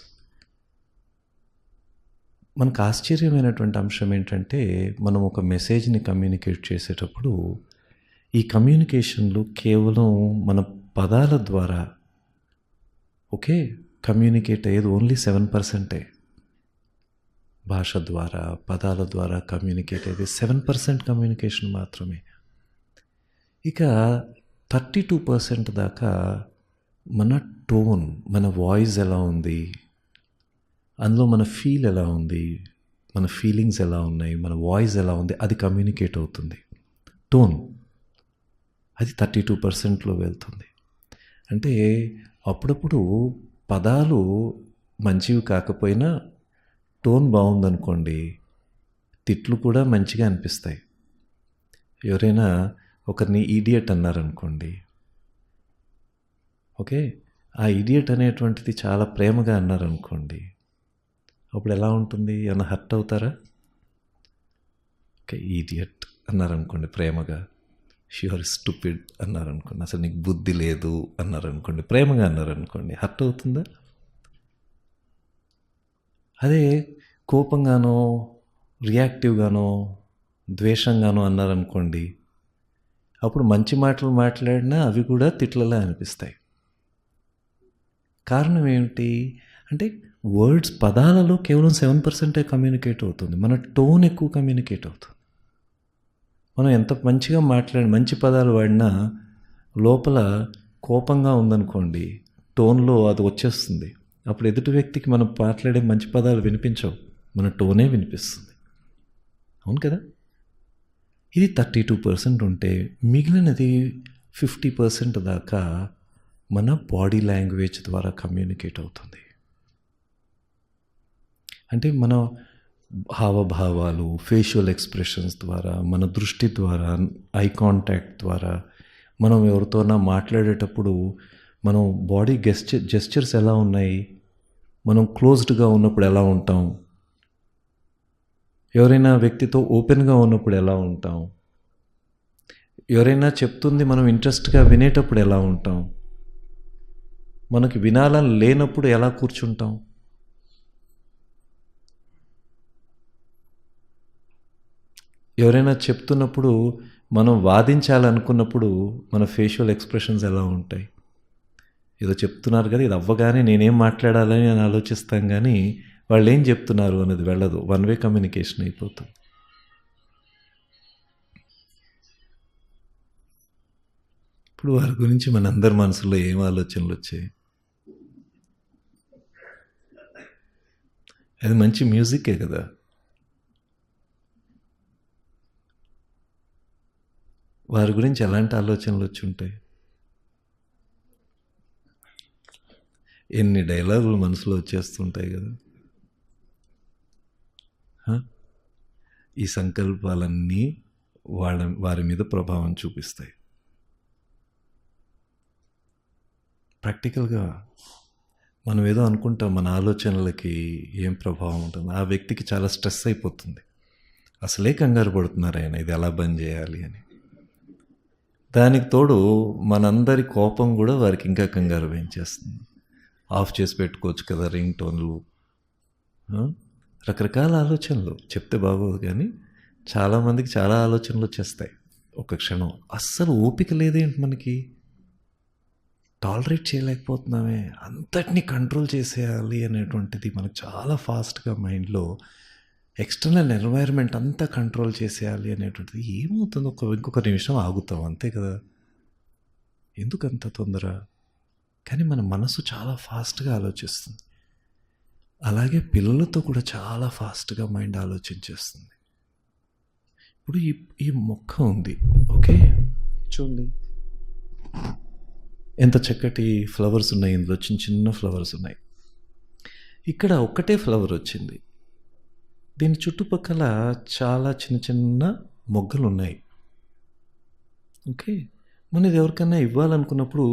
మనకు ఆశ్చర్యమైనటువంటి అంశం ఏంటంటే, మనం ఒక మెసేజ్ని కమ్యూనికేట్ చేసేటప్పుడు ఈ కమ్యూనికేషన్లు కేవలం మన పదాల ద్వారా కమ్యూనికేట్ అయ్యేది ఓన్లీ 7%. భాష ద్వారా, పదాల ద్వారా కమ్యూనికేట్ అయ్యేది 7% కమ్యూనికేషన్ మాత్రమే. ఇక 32% దాకా మన టోన్, మన వాయిస్ ఎలా ఉంది, అందులో మన ఫీల్ ఎలా ఉంది, మన ఫీలింగ్స్ ఎలా ఉన్నాయి, మన వాయిస్ ఎలా ఉంది, అది కమ్యూనికేట్ అవుతుంది. టోన్ అది 32%లో వెళ్తుంది. అంటే అప్పుడప్పుడు పదాలు మంచివి కాకపోయినా టోన్ బాగుందనుకోండి, తిట్లు కూడా మంచిగా అనిపిస్తాయి. ఎవరైనా ఒకరిని ఈడియట్ అన్నారనుకోండి, ఆ ఇడియట్ అనేటువంటిది చాలా ప్రేమగా అన్నారనుకోండి, అప్పుడు ఎలా ఉంటుంది? ఏమైనా హర్ట్ అవుతారా? ఈడియట్ అన్నారనుకోండి ప్రేమగా, ష్యూర్ స్టూపిడ్ అన్నారనుకోండి, అసలు నీకు బుద్ధి లేదు అన్నారనుకోండి, ప్రేమగా అన్నారనుకోండి, హర్ట్ అవుతుందా? అదే కోపంగానో, రియాక్టివ్గానో, ద్వేషంగానో అన్నారనుకోండి, అప్పుడు మంచి మాటలు మాట్లాడినా అవి కూడా తిట్లలా అనిపిస్తాయి. కారణం ఏమిటి అంటే, వర్డ్స్, పదాలలో కేవలం 7% కమ్యూనికేట్ అవుతుంది. మన టోన్ ఎక్కువ కమ్యూనికేట్ అవుతుంది. మనం ఎంత మంచిగా మంచి పదాలు వాడినా లోపల కోపంగా ఉందనుకోండి, టోన్లో అది వచ్చేస్తుంది. అప్పుడు ఎదుటి వ్యక్తికి మనం మాట్లాడే మంచి పదాలు వినిపించవు, మన టోనే వినిపిస్తుంది. అవును కదా. ఇది 32% ఉంటే మిగిలినది 50% దాకా మన బాడీ లాంగ్వేజ్ ద్వారా కమ్యూనికేట్ అవుతుంది. అంటే మన హావభావాలు, ఫేషియల్ ఎక్స్ప్రెషన్స్ ద్వారా, మన దృష్టి ద్వారా, ఐ కాంటాక్ట్ ద్వారా, మనం ఎవరితోనా మాట్లాడేటప్పుడు మనం బాడీ జెస్చర్స్ ఎలా ఉన్నాయి, మనం క్లోజ్డ్గా ఉన్నప్పుడు ఎలా ఉంటాం, ఎవరైనా వ్యక్తితో ఓపెన్గా ఉన్నప్పుడు ఎలా ఉంటాం, ఎవరైనా చెప్తుంది మనం ఇంట్రెస్ట్గా వినేటప్పుడు ఎలా ఉంటాం, మనకి వినాలని లేనప్పుడు ఎలా కూర్చుంటాం. ఎవరైనా చెప్తున్నప్పుడు మనం వాదించాలనుకున్నప్పుడు మన ఫేషియల్ ఎక్స్ప్రెషన్స్ ఎలా ఉంటాయి. ఏదో చెప్తున్నారు కదా, ఇది అవ్వగానే నేనేం మాట్లాడాలని అని ఆలోచిస్తాం, కానీ వాళ్ళు ఏం చెప్తున్నారు అనేది వెళ్ళదు. వన్ వే కమ్యూనికేషన్ అయిపోతుంది. ఇప్పుడు వారి గురించి మనందరి మనసులో ఏం ఆలోచనలు వచ్చాయి? అది మంచి మ్యూజికే కదా. వారి గురించి ఎలాంటి ఆలోచనలు వచ్చి ఉంటాయి? ఎన్ని డైలాగులు మనసులో వచ్చేస్తుంటాయి కదా. హ? ఈ సంకల్పాలన్నీ వారి మీద ప్రభావం చూపిస్తాయి. ప్రాక్టికల్గా మనం ఏదో అనుకుంటాం, మన ఆలోచనలకి ఏం ప్రభావం ఉంటుంది. ఆ వ్యక్తికి చాలా స్ట్రెస్ అయిపోతుంది, అసలే కంగారు పడుతున్నారు ఆయన, ఇది ఎలా బంద్ చేయాలి అని. దానికి తోడు మనందరి కోపం కూడా వారికి ఇంకా కంగారు పెంచేస్తుంది. ఆఫ్ చేసి పెట్టుకోవచ్చు కదా రింగ్ టోన్లు, రకరకాల ఆలోచనలు. చెప్తే బాగోదు కానీ చాలామందికి చాలా ఆలోచనలు వచ్చేస్తాయి ఒక క్షణం. అస్సలు ఓపిక లేదేంటి మనకి, టాలరేట్ చేయలేకపోతున్నామే, అంతటినీ కంట్రోల్ చేసేయాలి అనేటువంటిది మనకు చాలా ఫాస్ట్గా మైండ్లో ఎక్స్టర్నల్ ఎన్వైర్న్మెంట్ అంతా కంట్రోల్ చేసేయాలి అనేటువంటిది. ఏమవుతుంది, ఇంకొక నిమిషం ఆగుతాం అంతే కదా, ఎందుకంత తొందర? కానీ మన మనసు చాలా ఫాస్ట్గా ఆలోచిస్తుంది. అలాగే పిల్లలతో కూడా చాలా ఫాస్ట్గా మైండ్ ఆలోచించేస్తుంది. ఇప్పుడు ఈ మొక్క ఉంది, ఓకే, చూడండి ఎంత చక్కటి ఫ్లవర్స్ ఉన్నాయి ఇందులో, చిన్న చిన్న ఫ్లవర్స్ ఉన్నాయి. ఇక్కడ ఒక్కటే ఫ్లవర్ వచ్చింది, దీని చుట్టుపక్కల చాలా చిన్న చిన్న మొగ్గలు ఉన్నాయి. ఓకే, మనం ఇది ఎవరికైనా ఇవ్వాలనుకున్నప్పుడు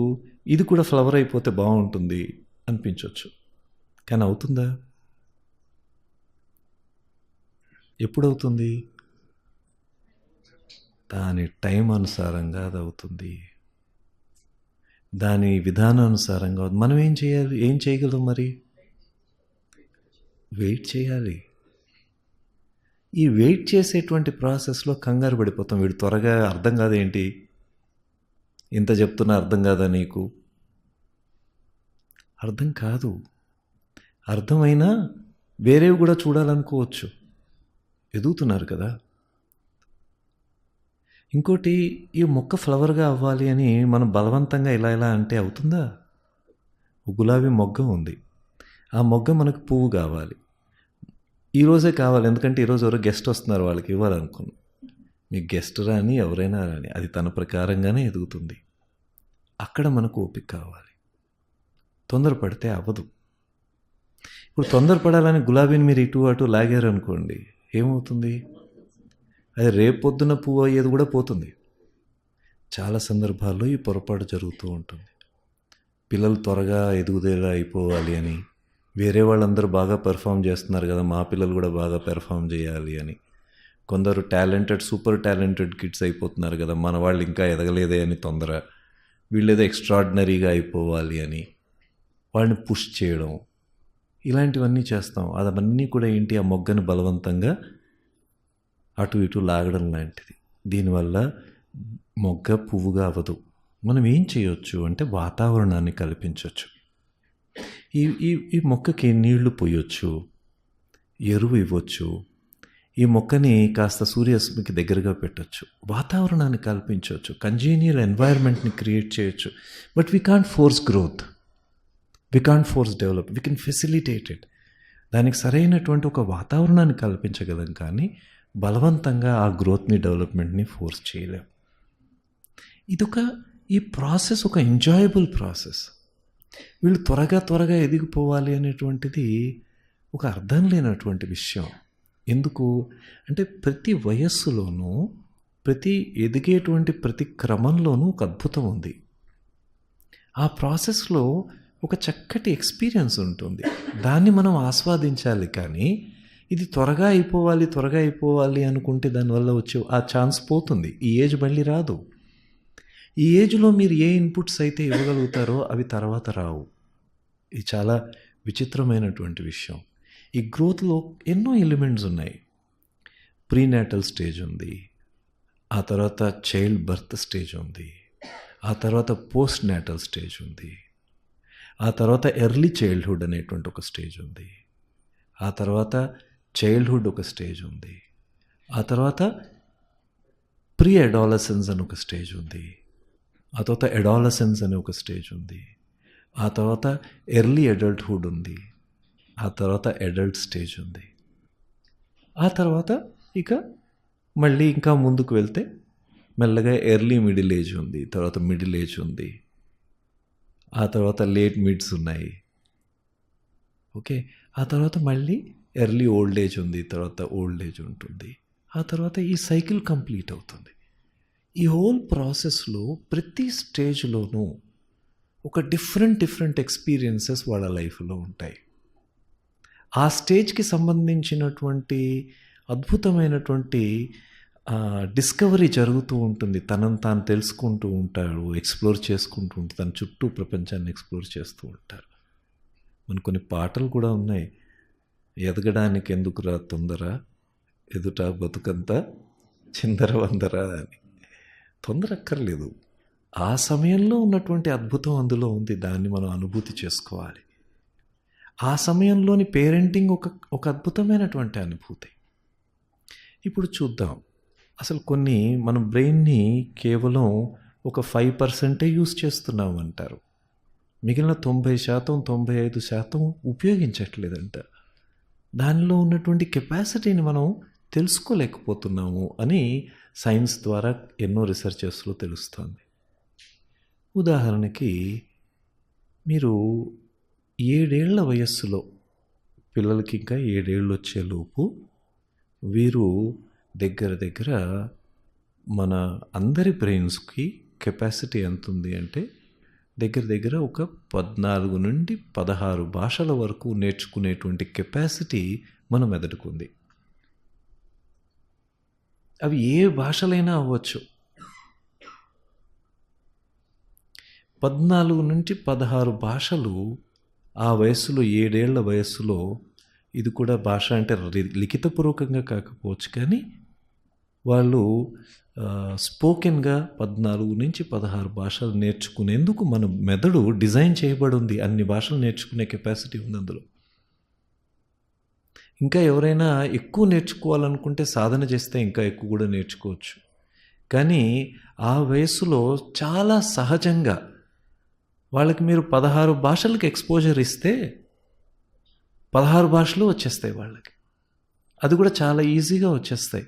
ఇది కూడా ఫ్లవర్ అయిపోతే బాగుంటుంది అనిపించవచ్చు, కానీ అవుతుందా? ఎప్పుడవుతుంది? దాని టైం అనుసారంగా అది అవుతుంది, దాని విధానానుసారంగా. మనం ఏం చేయాలి, ఏం చేయగలం మరి? వెయిట్ చేయాలి. ఈ వెయిట్ చేసేటువంటి ప్రాసెస్లో కంగారు పడిపోతాం. వీడు త్వరగా అర్థం కాదేంటి, ఇంత చెప్తున్నా అర్థం కాదా నీకు? అర్థం కాదు, అర్థమైనా వేరేవి కూడా చూడాలనుకోవచ్చు, ఎదుగుతున్నారు కదా. ఇంకోటి, ఈ మొక్క ఫ్లవర్గా అవ్వాలి అని మనం బలవంతంగా ఇలా అంటే అవుతుందా? గులాబీ మొగ్గ ఉంది, ఆ మొగ్గ మనకు పువ్వు కావాలి, ఈరోజే కావాలి, ఎందుకంటే ఈరోజు ఎవరో గెస్ట్ వస్తున్నారు, వాళ్ళకి ఇవ్వాలనుకున్నాం. మీకు గెస్ట్ రాని ఎవరైనా రాని అది తన ప్రకారంగానే ఎదుగుతుంది. అక్కడ మనకు ఓపిక కావాలి, తొందరపడితే అవ్వదు. ఇప్పుడు తొందరపడాలని గులాబీని మీరు ఇటు అటు లాగారు అనుకోండి, ఏమవుతుంది? అది రేపు పొద్దున పువ్వు అయ్యేది కూడా పోతుంది. చాలా సందర్భాల్లో ఈ పొరపాటు జరుగుతూ ఉంటుంది. పిల్లలు త్వరగా ఎదుగుదల అయిపోవాలి అని, వేరే వాళ్ళందరూ బాగా పెర్ఫామ్ చేస్తున్నారు కదా, మా పిల్లలు కూడా బాగా పెర్ఫామ్ చేయాలి అని, కొందరు సూపర్ టాలెంటెడ్ కిడ్స్ అయిపోతున్నారు కదా, మన వాళ్ళు ఇంకా ఎదగలేదే అని తొందర, వీళ్ళేదో ఎక్స్ట్రాడినరీగా అయిపోవాలి అని వాళ్ళని పుష్ చేయడం, ఇలాంటివన్నీ చేస్తాం. అవన్నీ కూడా ఏంటి, ఆ మొగ్గని బలవంతంగా అటు ఇటు లాగడం లాంటిది. దీనివల్ల మొగ్గ పువ్వుగా అవ్వదు. మనం ఏం చేయొచ్చు అంటే వాతావరణాన్ని కల్పించవచ్చు. ఈ మొక్కకి నీళ్లు పోయొచ్చు, ఎరువు ఇవ్వచ్చు, ఈ మొక్కని కాస్త సూర్యరశ్మికి దగ్గరగా పెట్టచ్చు, వాతావరణాన్ని కల్పించవచ్చు, కంజీనియల్ ఎన్వైర్న్మెంట్ని క్రియేట్ చేయొచ్చు. But we can't force growth, we can't force develop, we can facilitate it. దానికి సరైనటువంటి ఒక వాతావరణాన్ని కల్పించగలం, కానీ బలవంతంగా ఆ గ్రోత్ని డెవలప్మెంట్ని ఫోర్స్ చేయలేం. ఈ ప్రాసెస్ ఒక ఎంజాయబుల్ ప్రాసెస్. వీళ్ళు త్వరగా ఎదిగిపోవాలి అనేటువంటిది ఒక అర్థం లేనటువంటి విషయం. ఎందుకు అంటే ప్రతి వయస్సులోనూ, ఎదిగేటువంటి ప్రతి క్రమంలోనూ ఒక అద్భుతం ఉంది. ఆ ప్రాసెస్లో ఒక చక్కటి ఎక్స్పీరియన్స్ ఉంటుంది, దాన్ని మనం ఆస్వాదించాలి. కానీ ఇది త్వరగా అయిపోవాలి అనుకుంటే దానివల్ల వచ్చే ఆ ఛాన్స్ పోతుంది. ఈ ఏజ్ మళ్ళీ రాదు. ఈ ఏజ్లో మీరు ఏ ఇన్పుట్స్ అయితే ఇవ్వగలుగుతారో అవి తర్వాత రావు. ఇది చాలా విచిత్రమైనటువంటి విషయం. ఈ గ్రోత్లో ఎన్నో ఎలిమెంట్స్ ఉన్నాయి. ప్రీనాటల్ స్టేజ్ ఉంది, ఆ తర్వాత చైల్డ్ బర్త్ స్టేజ్ ఉంది, ఆ తర్వాత పోస్ట్ నాటల్ స్టేజ్ ఉంది, ఆ తర్వాత ఎర్లీ చైల్డ్హుడ్ అనేటువంటి ఒక స్టేజ్ ఉంది. ఆ తర్వాత చైల్డ్హుడ్ ఒక స్టేజ్ ఉంది. ఆ తర్వాత ప్రీ అడాలసెన్స్ అని ఒక స్టేజ్ ఉంది. ఆ తర్వాత అడాలసెన్స్ అని ఒక స్టేజ్ ఉంది. ఆ తర్వాత ఎర్లీ అడల్ట్హుడ్ ఉంది. ఆ తర్వాత అడల్ట్ స్టేజ్ ఉంది. ఆ తర్వాత ఇక మళ్ళీ ఇంకా ముందుకు వెళ్తే మెల్లగా ఎర్లీ మిడిల్ ఏజ్ ఉంది. తర్వాత మిడిల్ ఏజ్ ఉంది. ఆ తర్వాత లేట్ మిడ్స్ ఉన్నాయి. ఓకే. ఆ తర్వాత మళ్ళీ ఎర్లీ ఓల్డ్ ఏజ్ ఉంది. తర్వాత ఓల్డ్ ఏజ్ ఉంటుంది. ఆ తర్వాత ఈ సైకిల్ కంప్లీట్ అవుతుంది. ఈ హోల్ ప్రాసెస్లో ప్రతి స్టేజ్లోనూ ఒక డిఫరెంట్ ఎక్స్పీరియన్సెస్ వాళ్ళ లైఫ్లో ఉంటాయి. ఆ స్టేజ్కి సంబంధించినటువంటి అద్భుతమైనటువంటి డిస్కవరీ జరుగుతూ ఉంటుంది. తనను తాను తెలుసుకుంటూ ఉంటాడు, ఎక్స్ప్లోర్ చేసుకుంటూ ఉంటాడు, తన చుట్టూ ప్రపంచాన్ని ఎక్స్ప్లోర్ చేస్తూ ఉంటారు. మన కొన్ని పాటలు కూడా ఉన్నాయి. ఎదగడానికి ఎందుకురా తొందర, ఎదుట బతుకంతా చిందర వందర అని. తొందర అక్కర్లేదు. ఆ సమయంలో ఉన్నటువంటి అద్భుతం అందులో ఉంది. దాన్ని మనం అనుభూతి చేసుకోవాలి. ఆ సమయంలోని పేరెంటింగ్ ఒక అద్భుతమైనటువంటి అనుభూతి. ఇప్పుడు చూద్దాం, అసలు కొన్ని మన బ్రెయిన్ని కేవలం ఒక 5% యూస్ చేస్తున్నాం అంటారు. మిగిలిన 90%, 95% ఉపయోగించట్లేదంట. దానిలో ఉన్నటువంటి కెపాసిటీని మనం తెలుసుకోలేకపోతున్నాము అని సైన్స్ ద్వారా ఎన్నో రీసెర్చెస్లో తెలుస్తుంది. ఉదాహరణకి మీరు 7 ఏళ్ల వయస్సులో, పిల్లలకి ఇంకా 7 ఏళ్ళు వచ్చేలోపు వీరు దగ్గర మన అందరి బ్రెయిన్స్కి కెపాసిటీ ఎంత ఉంది అంటే దగ్గర ఒక 14 నుండి 16 భాషల వరకు నేర్చుకునేటువంటి కెపాసిటీ మన మెదడుకుంది. అవి ఏ భాషలైనా అవ్వచ్చు. 14 నుంచి 16 భాషలు ఆ వయస్సులో, 7 ఏళ్ల వయస్సులో. ఇది కూడా భాష అంటే లిఖితపూర్వకంగా కాకపోవచ్చు, కానీ వాళ్ళు స్పోకెన్గా 14 నుంచి 16 భాషలు నేర్చుకునేందుకు మన మెదడు డిజైన్ చేయబడి ఉంది. అన్ని భాషలు నేర్చుకునే కెపాసిటీ ఉంది అందులో. ఇంకా ఎవరైనా ఎక్కువ నేర్చుకోవాలనుకుంటే సాధన చేస్తే ఇంకా ఎక్కువ కూడా నేర్చుకోవచ్చు. కానీ ఆ వయస్సులో చాలా సహజంగా వాళ్ళకి మీరు 16 భాషలకు ఎక్స్పోజర్ ఇస్తే 16 భాషలు వచ్చేస్తాయి వాళ్ళకి. అది కూడా చాలా ఈజీగా వచ్చేస్తాయి.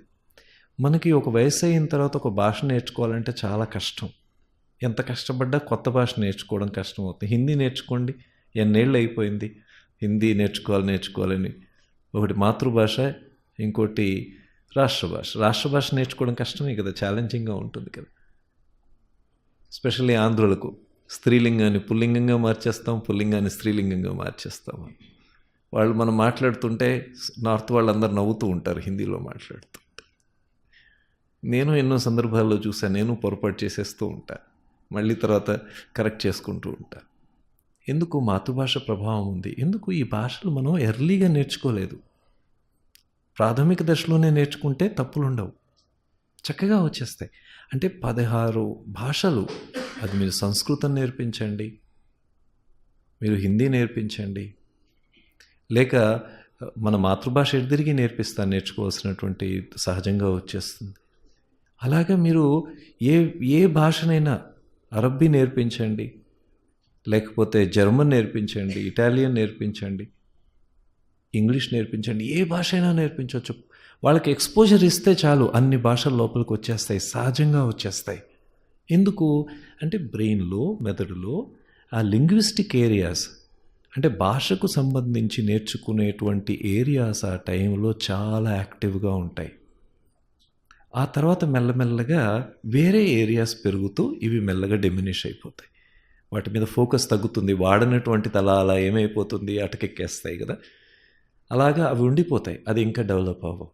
మనకి ఒక వయసు అయిన తర్వాత ఒక భాష నేర్చుకోవాలంటే చాలా కష్టం. ఎంత కష్టపడ్డా కొత్త భాష నేర్చుకోవడం కష్టం అవుతుంది. హిందీ నేర్చుకోండి, ఎన్నేళ్ళు అయిపోయింది హిందీ నేర్చుకోవాలని. ఒకటి మాతృభాష, ఇంకోటి రాష్ట్రభాష నేర్చుకోవడం కష్టమే కదా, ఛాలెంజింగ్గా ఉంటుంది కదా. ఎస్పెషల్లీ ఆంధ్రులకు స్త్రీలింగాన్ని పుల్లింగంగా మార్చేస్తాం, పుల్లింగాన్ని స్త్రీలింగంగా మార్చేస్తాం. వాళ్ళు మనం మాట్లాడుతుంటే నార్త్ వాళ్ళందరూ నవ్వుతూ ఉంటారు హిందీలో మాట్లాడుతుంటే. నేను ఎన్నో సందర్భాల్లో చూసాను. నేను పొరపాటు చేసేస్తూ ఉంటా, మళ్ళీ తర్వాత కరెక్ట్ చేసుకుంటూ ఉంటా. ఎందుకు? మాతృభాష ప్రభావం ఉంది. ఎందుకు? ఈ భాషలు మనం ఎర్లీగా నేర్చుకోలేదు. ప్రాథమిక దశలోనే నేర్చుకుంటే తప్పులు ఉండవు, చక్కగా వచ్చేస్తాయి. అంటే 16 భాషలు. అది మీరు సంస్కృతం నేర్పించండి, మీరు హిందీ నేర్పించండి, లేక మన మాతృభాష ఎదురిగి నేర్చుకోవాల్సినటువంటి సహజంగా వచ్చేస్తుంది. అలాగా మీరు ఏ భాషనైనా, అరబ్బీ నేర్పించండి, లేకపోతే జర్మన్ నేర్పించండి, ఇటాలియన్ నేర్పించండి, ఇంగ్లీష్ నేర్పించండి, ఏ భాష అయినా నేర్పించవచ్చు. వాళ్ళకి ఎక్స్పోజర్ ఇస్తే చాలు అన్ని భాషల లోపలికి వచ్చేస్తాయి, సహజంగా వచ్చేస్తాయి. ఎందుకు అంటే బ్రెయిన్లో, మెదడులో ఆ లింగ్విస్టిక్ ఏరియాస్, అంటే భాషకు సంబంధించి నేర్చుకునేటువంటి ఏరియాస్ ఆ టైంలో చాలా యాక్టివ్గా ఉంటాయి. ఆ తర్వాత మెల్లమెల్లగా వేరే ఏరియాస్ పెరుగుతూ ఇవి మెల్లగా డిమినిష్ అయిపోతాయి. వాటి మీద ఫోకస్ తగ్గుతుంది. వాడనటువంటి అలా ఏమైపోతుంది, అటకెక్కేస్తాయి కదా. అలాగా అవి ఉండిపోతాయి. అది ఇంకా డెవలప్ అవ్వవు.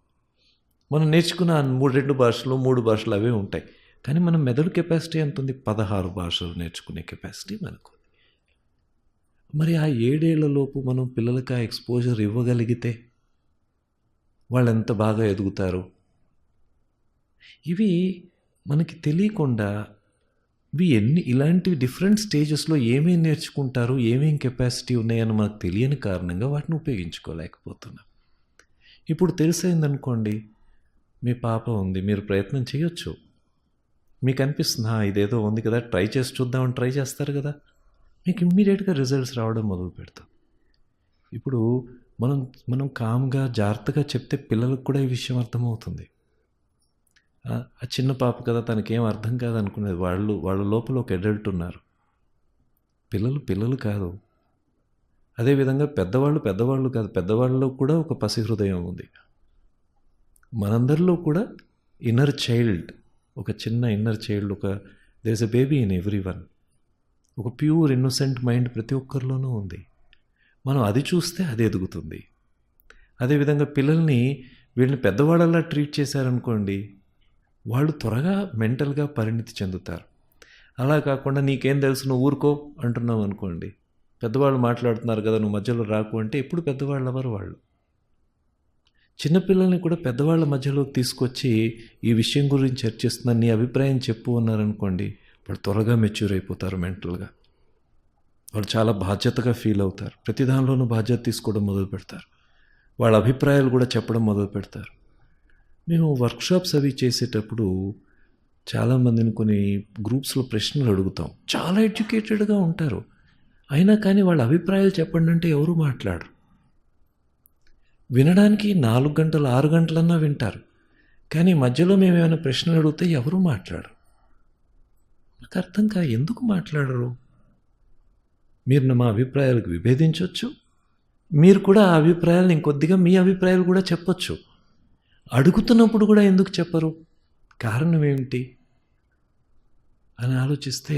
మనం నేర్చుకున్న 2 భాషలు 3 భాషలు అవే ఉంటాయి. కానీ మన మెదడు కెపాసిటీ ఎంత ఉంది? 16 భాషలు నేర్చుకునే కెపాసిటీ మనకు. మరి ఆ 7 ఏళ్లలోపు మనం పిల్లలకి ఆ ఎక్స్పోజర్ ఇవ్వగలిగితే వాళ్ళు ఎంత బాగా ఎదుగుతారు. ఇవి మనకి తెలియకుండా ఇలాంటి డిఫరెంట్ స్టేజెస్లో ఏమేమి నేర్చుకుంటారు, ఏమేం కెపాసిటీ ఉన్నాయని మనకు తెలియని కారణంగా వాటిని ఉపయోగించుకోలేకపోతున్నాం. ఇప్పుడు తెలిసైందనుకోండి, మీ పాప ఉంది, మీరు ప్రయత్నం చేయొచ్చు. మీకు అనిపిస్తుంది ఇదేదో ఉంది కదా, ట్రై చేసి చూద్దామని ట్రై చేస్తారు కదా, మీకు ఇమ్మీడియట్గా రిజల్ట్స్ రావడం మొదలు పెడతాం. ఇప్పుడు మనం కామ్గా జాగ్రత్తగా చెప్తే పిల్లలకు కూడా ఈ విషయం అర్థమవుతుంది. ఆ చిన్న పాప కదా, తనకేం అర్థం కాదు అనుకునేది. వాళ్ళ లోపల ఒక అడల్ట్ ఉన్నారు. పిల్లలు కాదు. అదేవిధంగా పెద్దవాళ్ళు కాదు, పెద్దవాళ్ళలో కూడా ఒక పసి హృదయం ఉంది. మనందరిలో కూడా ఇన్నర్ చైల్డ్, ఒక చిన్న inner child, there is a baby in everyone. ఒక ప్యూర్ ఇన్నోసెంట్ మైండ్ ప్రతి ఒక్కరిలోనూ ఉంది. మనం అది చూస్తే అది ఎదుగుతుంది. అదేవిధంగా వీళ్ళని పెద్దవాళ్ళలా ట్రీట్ చేశారనుకోండి, వాళ్ళు త్వరగా మెంటల్గా పరిణితి చెందుతారు. అలా కాకుండా నీకేం తెలుసు, నువ్వు ఊరుకో అంటున్నావు అనుకోండి, పెద్దవాళ్ళు మాట్లాడుతున్నారు కదా, నువ్వు మధ్యలో రాకు అంటే ఎప్పుడు పెద్దవాళ్ళు ఎవరు వాళ్ళు. చిన్నపిల్లల్ని కూడా పెద్దవాళ్ళ మధ్యలోకి తీసుకొచ్చి ఈ విషయం గురించి చర్చిస్తున్నాను, నీ అభిప్రాయం చెప్పు అన్నారనుకోండి, వాళ్ళు త్వరగా మెచ్యూర్ అయిపోతారు మెంటల్గా. వాళ్ళు చాలా బాధ్యతగా ఫీల్ అవుతారు. ప్రతి దానిలోనూ బాధ్యత తీసుకోవడం మొదలు పెడతారు. వాళ్ళ అభిప్రాయాలు కూడా చెప్పడం మొదలు పెడతారు. మేము వర్క్షాప్స్ అవి చేసేటప్పుడు చాలామందిని కొన్ని గ్రూప్స్లో ప్రశ్నలు అడుగుతాం. చాలా ఎడ్యుకేటెడ్గా ఉంటారు, అయినా కానీ వాళ్ళ అభిప్రాయాలు చెప్పండి అంటే ఎవరు మాట్లాడరు. వినడానికి 4 గంటలు 6 గంటలన్నా వింటారు, కానీ మధ్యలో మేము ఏమైనా ప్రశ్నలు అడిగితే ఎవరు మాట్లాడరు. నాకు అర్థం కాదు, ఎందుకు మాట్లాడరు? మీరు మా అభిప్రాయాలకు విభేదించవచ్చు, మీరు కూడా ఆ అభిప్రాయాలను ఇంకొద్దిగా మీ అభిప్రాయాలు కూడా చెప్పొచ్చు. అడుగుతున్నప్పుడు కూడా ఎందుకు చెప్పరు? కారణం ఏమిటి అని ఆలోచిస్తే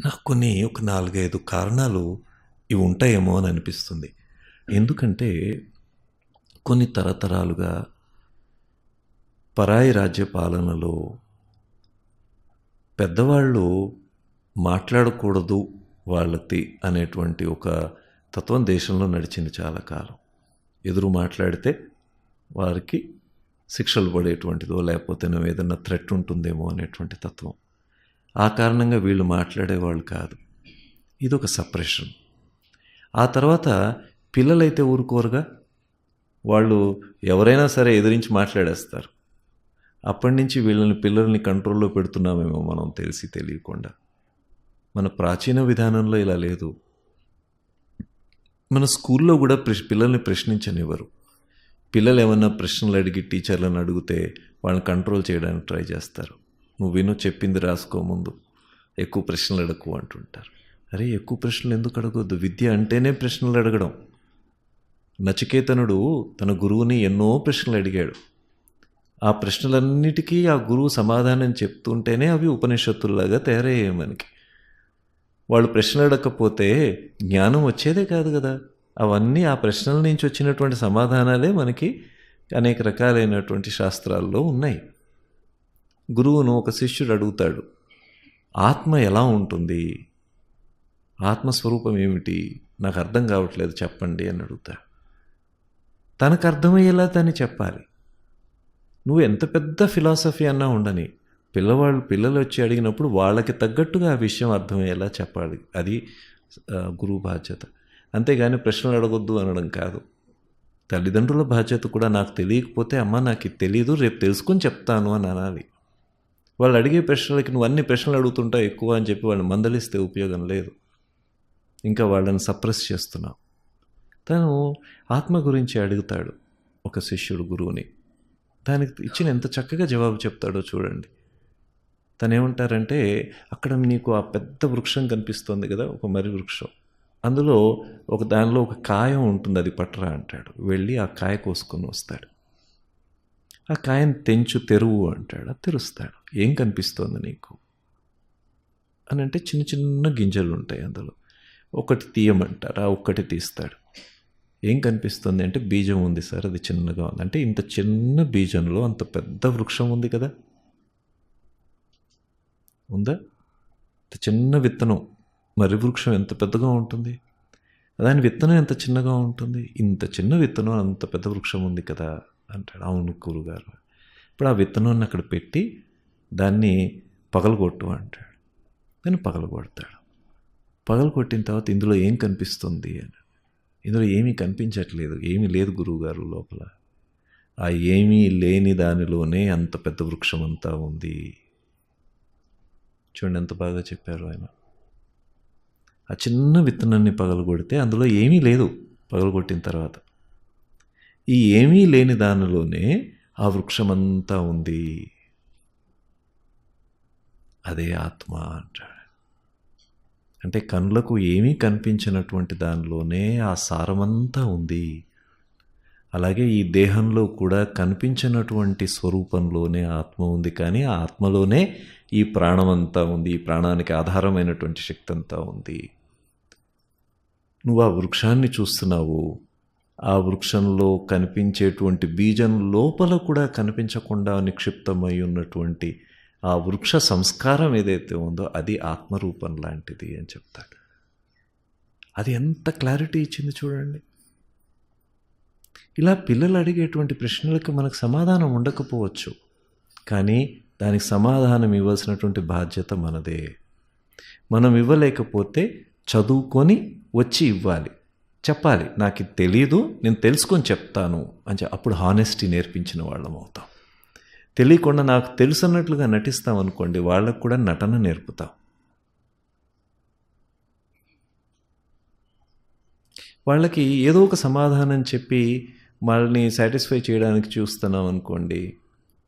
నాకు ఒక 4-5 కారణాలు ఇవి ఉంటాయేమో అని అనిపిస్తుంది. ఎందుకంటే కొన్ని తరతరాలుగా పరాయి రాజ్య పాలనలో పెద్దవాళ్ళు మాట్లాడకూడదు వాళ్ళకి అనేటువంటి ఒక తత్వం దేశంలో నడిచింది చాలా కాలం. ఎదురు మాట్లాడితే వారికి శిక్షలు పడేటువంటిదో, లేకపోతే ఏదైనా థ్రెట్ ఉంటుందేమో అనేటువంటి తత్వం. ఆ కారణంగా వీళ్ళు మాట్లాడేవాళ్ళు కాదు. ఇదొక సప్రెషన్. ఆ తర్వాత పిల్లలైతే ఊరుకోరుగా, వాళ్ళు ఎవరైనా సరే ఎదిరించి మాట్లాడేస్తారు. అప్పటి నుంచి పిల్లల్ని కంట్రోల్లో పెడుతున్నామేమో మనం తెలియకుండా. మన ప్రాచీన విధానంలో ఇలా లేదు. మన స్కూల్లో కూడా పిల్లల్ని ప్రశ్నించనివ్వరు. పిల్లలు ఏమన్నా ప్రశ్నలు అడిగి టీచర్లను అడిగితే వాళ్ళని కంట్రోల్ చేయడానికి ట్రై చేస్తారు. నువ్వు విను, చెప్పింది రాసుకో, ముందు ఎక్కువ ప్రశ్నలు అడగకు అంటుంటారు. అరే, ఎక్కువ ప్రశ్నలు ఎందుకు అడగొద్దు? విద్య అంటేనే ప్రశ్నలు అడగడం. నచికేతనుడు తన గురువుని ఎన్నో ప్రశ్నలు అడిగాడు. ఆ ప్రశ్నలన్నిటికీ ఆ గురువు సమాధానం చెప్తుంటేనే అవి ఉపనిషత్తుల్లాగా తయారయ్యాయి మనకి. వాళ్ళు ప్రశ్నలు అడగకపోతే జ్ఞానం వచ్చేదే కాదు కదా. అవన్నీ ఆ ప్రశ్నల నుంచి వచ్చినటువంటి సమాధానాలే మనకి అనేక రకాలైనటువంటి శాస్త్రాల్లో ఉన్నాయి. గురువును ఒక శిష్యుడు అడుగుతాడు, ఆత్మ ఎలా ఉంటుంది, ఆత్మస్వరూపం ఏమిటి, నాకు అర్థం కావట్లేదు చెప్పండి అని అడుగుతాడు. తనకు అర్థమయ్యేలా దాన్ని చెప్పాలి. నువ్వు ఎంత పెద్ద ఫిలాసఫీ అన్నా ఉండని, పిల్లలు వచ్చి అడిగినప్పుడు వాళ్ళకి తగ్గట్టుగా ఆ విషయం అర్థమయ్యేలా చెప్పాలి. అది గురువు బాధ్యత. అంతేగాని ప్రశ్నలు అడగొద్దు అనడం కాదు. తల్లిదండ్రుల బాధ్యత కూడా, నాకు తెలియకపోతే అమ్మ నాకు ఇది తెలీదు, రేపు తెలుసుకొని చెప్తాను అని అనాలి. వాళ్ళు అడిగే ప్రశ్నలకి నువ్వు అన్ని ప్రశ్నలు అడుగుతుంటావు ఎక్కువ అని చెప్పి వాళ్ళని మందలిస్తే ఉపయోగం లేదు. ఇంకా వాళ్ళని సప్రెస్ చేస్తున్నావు. తను ఆత్మ గురించి అడుగుతాడు ఒక శిష్యుడు గురువుని. దానికి ఇచ్చిన ఎంత చక్కగా జవాబు చెప్తాడో చూడండి. తను ఏమంటారంటే, అక్కడ నీకు ఆ పెద్ద వృక్షం కనిపిస్తుంది కదా, ఒక మర్రి వృక్షం, అందులో దానిలో ఒక కాయ ఉంటుంది, అది పట్టరా అంటాడు. వెళ్ళి ఆ కాయ కోసుకొని వస్తాడు. ఆ కాయను తెరువు అంటాడు. అది తెరుస్తాడు. ఏం కనిపిస్తోంది నీకు అని అంటే, చిన్న చిన్న గింజలు ఉంటాయి అందులో. ఒకటి తీయమంటారు, ఆ ఒక్కటి తీస్తాడు. ఏం కనిపిస్తుంది అంటే, బీజం ఉంది సార్, అది చిన్నగా ఉంది. అంటే ఇంత చిన్న బీజంలో అంత పెద్ద వృక్షం ఉంది కదా, ఉందా? చిన్న విత్తనం, మర్రి వృక్షం ఎంత పెద్దగా ఉంటుంది, దాని విత్తనం ఎంత చిన్నగా ఉంటుంది. ఇంత చిన్న విత్తనం అంత పెద్ద వృక్షం ఉంది కదా అంటాడు. అవును గురుగారు. ఇప్పుడు ఆ విత్తనాన్ని అక్కడ పెట్టి దాన్ని పగలగొట్టు అంటాడు. దాన్ని పగలగొడతాడు. పగలగొట్టిన తర్వాత ఇందులో ఏం కనిపిస్తుంది అని, ఇందులో ఏమీ కనిపించట్లేదు, ఏమీ లేదు గురువుగారు లోపల. ఆ ఏమీ లేని దానిలోనే అంత పెద్ద వృక్షం అంతా ఉంది. చూడండి ఎంత బాగా చెప్పారు ఆయన. ఆ చిన్న విత్తనాన్ని పగలగొడితే అందులో ఏమీ లేదు. పగలగొట్టిన తర్వాత ఈ ఏమీ లేని దానిలోనే ఆ వృక్షమంతా ఉంది. అదే ఆత్మ అంటాడు. అంటే కళ్ళకు ఏమీ కనిపించినటువంటి దానిలోనే ఆ సారమంతా ఉంది. అలాగే ఈ దేహంలో కూడా కనిపించినటువంటి స్వరూపంలోనే ఆత్మ ఉంది. కానీ ఆ ఆత్మలోనే ఈ ప్రాణమంతా ఉంది. ఈ ప్రాణానికి ఆధారమైనటువంటి శక్తి అంతా ఉంది. నువ్వు ఆ వృక్షాన్ని చూస్తున్నావు. ఆ వృక్షంలో కనిపించేటువంటి బీజం లోపల కూడా కనిపించకుండా నిక్షిప్తమై ఉన్నటువంటి ఆ వృక్ష సంస్కారం ఏదైతే ఉందో అది ఆత్మరూపం లాంటిది అని చెప్తాడు. అది ఎంత క్లారిటీ ఇచ్చింది చూడండి. ఇలా పిల్లలు అడిగేటువంటి ప్రశ్నలకు మనకు సమాధానం ఉండకపోవచ్చు, కానీ దానికి సమాధానం ఇవ్వాల్సినటువంటి బాధ్యత మనదే. మనం ఇవ్వలేకపోతే చదువుకొని వచ్చి ఇవ్వాలి, చెప్పాలి. నాకు ఇది తెలీదు, నేను తెలుసుకొని చెప్తాను అని అప్పుడు హానెస్టీ నేర్పించిన వాళ్ళం అవుతాం. తెలియకుండా నాకు తెలుసు అన్నట్లుగా నటిస్తాం అనుకోండి, వాళ్ళకు కూడా నటన నేర్పుతాం. వాళ్ళకి ఏదో ఒక సమాధానం చెప్పి వాళ్ళని సాటిస్ఫై చేయడానికి చూస్తున్నాం అనుకోండి,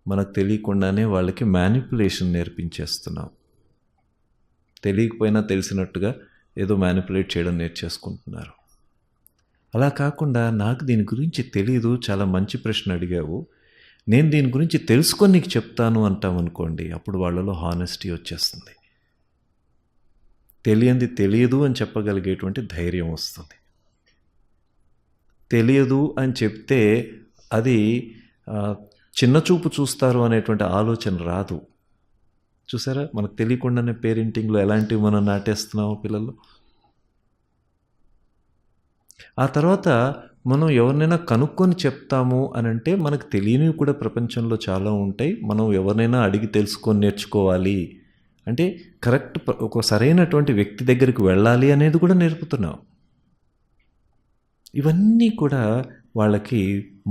మనకు తెలియకుండానే వాళ్ళకి మ్యానిపులేషన్ నేర్పించేస్తున్నాం. తెలియకపోయినా తెలిసినట్టుగా ఏదో మ్యానిపులేట్ చేయడం నేర్చేసుకుంటున్నారు. అలా కాకుండా నాకు దీని గురించి తెలీదు, చాలా మంచి ప్రశ్న అడిగావు, నేను దీని గురించి తెలుసుకొని నీకు చెప్తాను అంటాం అనుకోండి, అప్పుడు వాళ్ళలో హానెస్టీ వచ్చేస్తుంది. తెలియంది తెలియదు అని చెప్పగలిగేటువంటి ధైర్యం వస్తుంది. తెలియదు అని చెప్తే అది చిన్నచూపు చూస్తారు అనేటువంటి ఆలోచన రాదు. చూసారా, మనకు తెలియకుండానే పేరెంటింగ్లో ఎలాంటివి మనం నాటేస్తున్నాము పిల్లలు. ఆ తర్వాత మనం ఎవరినైనా కనుక్కొని చెప్తాము అని అంటే మనకు తెలియనివి కూడా ప్రపంచంలో చాలా ఉంటాయి. మనం ఎవరినైనా అడిగి తెలుసుకొని నేర్చుకోవాలి అంటే కరెక్ట్ ఒక సరైనటువంటి వ్యక్తి దగ్గరికి వెళ్ళాలి అనేది కూడా నేర్పుతున్నాం. ఇవన్నీ కూడా వాళ్ళకి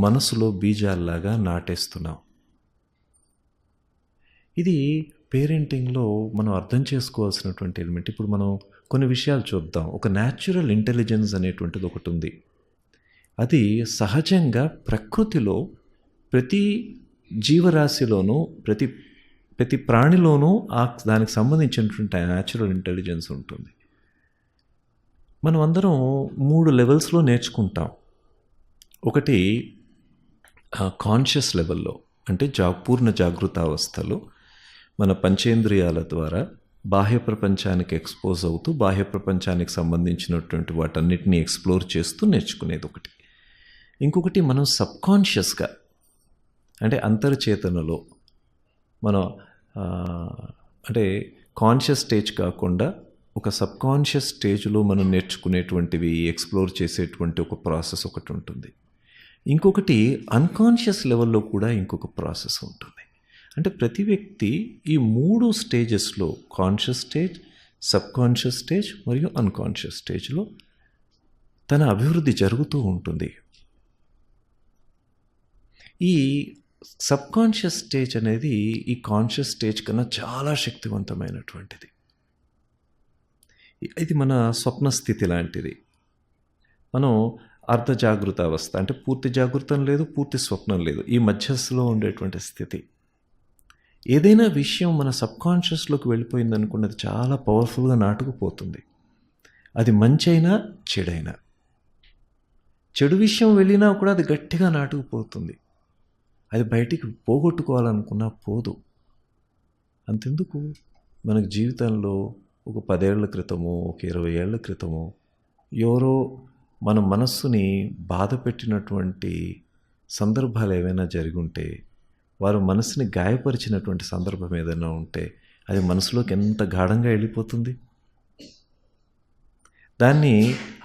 మనసులో బీజాల్లాగా నాటేస్తున్నాం. ఇది పేరెంటింగ్లో మనం అర్థం చేసుకోవాల్సినటువంటి ఎలిమెంట్. ఇప్పుడు మనం కొన్ని విషయాలు చూద్దాం. ఒక న్యాచురల్ ఇంటెలిజెన్స్ అనేటువంటిది ఒకటి ఉంది. అది సహజంగా ప్రకృతిలో ప్రతి జీవరాశిలోనూ ప్రతి ప్రాణిలోనూ దానికి సంబంధించినటువంటి న్యాచురల్ ఇంటెలిజెన్స్ ఉంటుంది. మనం అందరం 3 లెవెల్స్లో నేర్చుకుంటాం. ఒకటి కాన్షియస్ లెవెల్లో, అంటే పూర్ణ జాగృతావస్థలో మన పంచేంద్రియాల ద్వారా బాహ్య ప్రపంచానికి ఎక్స్పోజ్ అవుతూ బాహ్య ప్రపంచానికి సంబంధించినటువంటి వాటన్నిటిని ఎక్స్ప్లోర్ చేస్తూ నేర్చుకునేది ఒకటి. ఇంకొకటి మనం సబ్కాన్షియస్గా, అంటే అంతర్చేతనలో మనం అంటే కాన్షియస్ స్టేజ్ కాకుండా ఒక సబ్కాన్షియస్ స్టేజ్లో మనం నేర్చుకునేటువంటివి ఎక్స్ప్లోర్ చేసేటువంటి ఒక ప్రాసెస్ ఒకటి ఉంటుంది. ఇంకొకటి అన్కాన్షియస్ లెవెల్లో కూడా ఇంకొక ప్రాసెస్ ఉంటుంది. అంటే ప్రతి వ్యక్తి ఈ 3 స్టేజెస్లో, కాన్షియస్ స్టేజ్, సబ్కాన్షియస్ స్టేజ్ మరియు అన్కాన్షియస్ స్టేజ్లో తన అభివృద్ధి జరుగుతూ ఉంటుంది. ఈ సబ్కాన్షియస్ స్టేజ్ అనేది ఈ కాన్షియస్ స్టేజ్ కన్నా చాలా శక్తివంతమైనటువంటిది. ఇది మన స్వప్న స్థితి లాంటిది. మనం అర్ధ జాగృత అవస్థ, అంటే పూర్తి జాగృతం లేదు, పూర్తి స్వప్నం లేదు, ఈ మధ్యస్థలో ఉండేటువంటి స్థితి. ఏదైనా విషయం మన సబ్కాన్షియస్లోకి వెళ్ళిపోయింది అనుకున్నది చాలా పవర్ఫుల్గా నాటుకుపోతుంది. అది మంచి అయినా చెడైనా, చెడు విషయం వెళ్ళినా కూడా అది గట్టిగా నాటుకుపోతుంది. అది బయటికి పోగొట్టుకోవాలనుకున్నా పోదు. అంతెందుకు, మనకు జీవితంలో ఒక 10 ఏళ్ల క్రితమో, ఒక 20 ఏళ్ల క్రితమో ఎవరో మన మనస్సుని బాధ పెట్టినటువంటి సందర్భాలు ఏవైనా జరిగి ఉంటే, వారు మనసుని గాయపరిచినటువంటి సందర్భం ఏదైనా ఉంటే, అది మనసులోకి ఎంత గాఢంగా వెళ్ళిపోతుంది.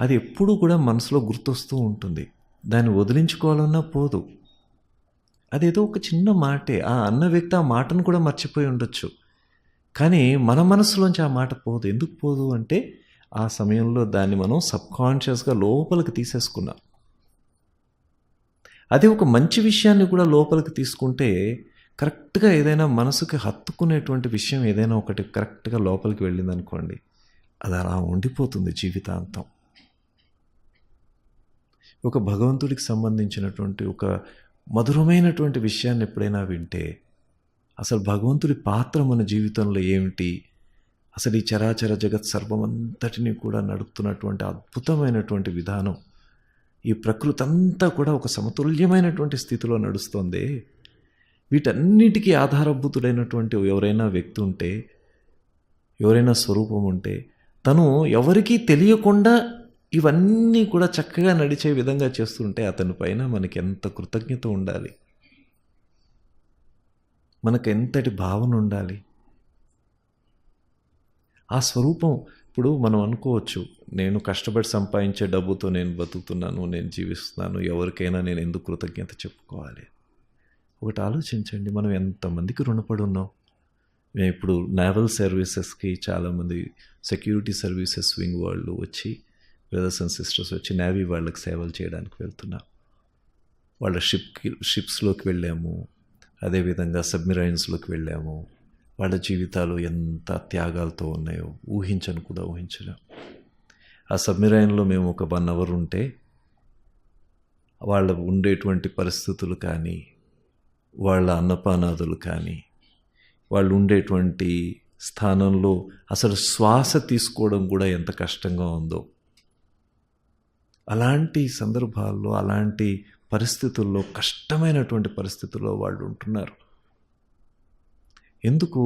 అది ఎప్పుడూ కూడా మనసులో గుర్తొస్తూ ఉంటుంది. దాన్ని వదిలించుకోవాలన్నా పోదు. అదేదో ఒక చిన్న మాటే, ఆ అన్న వ్యక్తి ఆ మాటను కూడా మర్చిపోయి ఉండొచ్చు, కానీ మన మనసులోంచి ఆ మాట పోదు. ఎందుకు పోదు అంటే ఆ సమయంలో దాన్ని మనం సబ్కాన్షియస్గా లోపలికి తీసేసుకున్నాం. అదే ఒక మంచి విషయాన్ని కూడా లోపలికి తీసుకుంటే కరెక్ట్గా ఏదైనా మనసుకి హత్తుకునేటువంటి విషయం ఏదైనా ఒకటి కరెక్ట్గా లోపలికి వెళ్ళిందనుకోండి, అది అలా ఉండిపోతుంది జీవితాంతం. ఒక భగవంతుడికి సంబంధించినటువంటి ఒక మధురమైనటువంటి విషయాన్ని ఎప్పుడైనా వింటే అసలు భగవంతుడి పాత్ర మన జీవితంలో ఏమిటి, అసలు ఈ చరాచర జగత్ సర్వమంతటిని కూడా నడుపుతున్నటువంటి అద్భుతమైనటువంటి విధానం, ఈ ప్రకృతి అంతా కూడా ఒక సమతుల్యమైనటువంటి స్థితిలో నడుస్తుంది. వీటన్నిటికీ ఆధారభూతుడైనటువంటి ఎవరైనా వ్యక్తి ఉంటే, ఎవరైనా స్వరూపం ఉంటే, తను ఎవరికీ తెలియకుండా ఇవన్నీ కూడా చక్కగా నడిచే విధంగా చేస్తుంటే అతని పైన మనకి ఎంత కృతజ్ఞత ఉండాలి, మనకు ఎంతటి భావన ఉండాలి. ఆ స్వరూపం ఇప్పుడు మనం అనుకోవచ్చు, నేను కష్టపడి సంపాదించే డబ్బుతో నేను బతుకుతున్నాను, నేను జీవిస్తున్నాను, ఎవరికైనా నేను ఎందుకు కృతజ్ఞత చెప్పుకోవాలి. ఒకటి ఆలోచించండి, మనం ఎంతమందికి రుణపడి ఉన్నాం. మేము ఇప్పుడు నేవల్ సర్వీసెస్కి చాలామంది సెక్యూరిటీ సర్వీసెస్ వింగ్ వాళ్ళు వచ్చి, బ్రదర్స్ అండ్ సిస్టర్స్ వచ్చి నేవీ వాళ్ళకి సేవలు చేయడానికి వెళ్తున్నాం. వాళ్ళ షిప్స్లోకి వెళ్ళాము, అదేవిధంగా సబ్మెరైన్స్లోకి వెళ్ళాము. వాళ్ళ జీవితాలు ఎంత త్యాగాలతో ఉన్నాయో ఊహించను కూడా ఊహించలేం. ఆ సబ్మెరైన్లో మేము ఒక 1 అవర్ ఉంటే వాళ్ళ ఉండేటువంటి పరిస్థితులు కానీ, వాళ్ళ అన్నపానాదులు కానీ, వాళ్ళు ఉండేటువంటి స్థానంలో అసలు శ్వాస తీసుకోవడం కూడా ఎంత కష్టంగా ఉందో. అలాంటి సందర్భాల్లో, అలాంటి పరిస్థితుల్లో, కష్టమైనటువంటి పరిస్థితుల్లో వాళ్ళు ఉంటున్నారు. ఎందుకు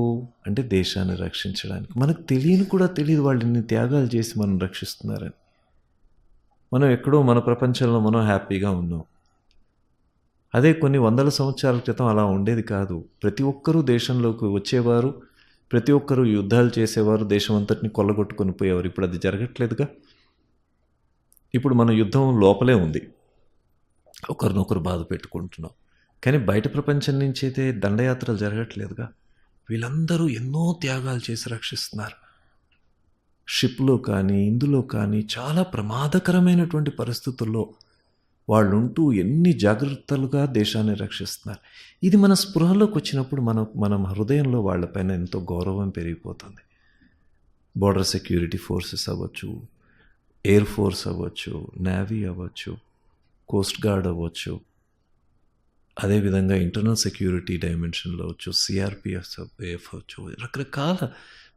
అంటే దేశాన్ని రక్షించడానికి. మనకు తెలియని కూడా తెలియదు వాళ్ళు ఇన్ని త్యాగాలు చేసి మనం రక్షిస్తున్నారని. మనం ఎక్కడో మన ప్రపంచంలో మనం హ్యాపీగా ఉన్నాం. అదే కొన్ని వందల సంవత్సరాల క్రితం అలా ఉండేది కాదు. ప్రతి ఒక్కరూ దేశంలోకి వచ్చేవారు, ప్రతి ఒక్కరూ యుద్ధాలు చేసేవారు, దేశం అంతటిని కొల్లగొట్టుకొని పోయేవారు. ఇప్పుడు అది జరగట్లేదుగా. ఇప్పుడు మన యుద్ధం లోపలే ఉంది, ఒకరినొకరు బాధ పెట్టుకుంటున్నాం. కానీ బయట ప్రపంచం నుంచి అయితే దండయాత్రలు జరగట్లేదుగా. వీళ్ళందరూ ఎన్నో త్యాగాలు చేసి రక్షిస్తున్నారు. షిప్లో కానీ, ఇందులో కానీ చాలా ప్రమాదకరమైనటువంటి పరిస్థితుల్లో వాళ్ళుంటూ ఎన్ని జాగ్రత్తలుగా దేశాన్ని రక్షిస్తున్నారు. ఇది మన స్పృహలోకి వచ్చినప్పుడు మన హృదయంలో వాళ్ళపైన ఎంతో గౌరవం పెరిగిపోతుంది. బోర్డర్ సెక్యూరిటీ ఫోర్సెస్ అవ్వచ్చు, ఎయిర్ ఫోర్స్ అవ్వచ్చు, నేవీ అవ్వచ్చు, కోస్ట్ గార్డ్ అవ్వచ్చు, అదేవిధంగా ఇంటర్నల్ సెక్యూరిటీ డైమెన్షన్లో అవ్వచ్చు, సిఆర్పిఎఫ్ అవ్వచ్చు, రకరకాల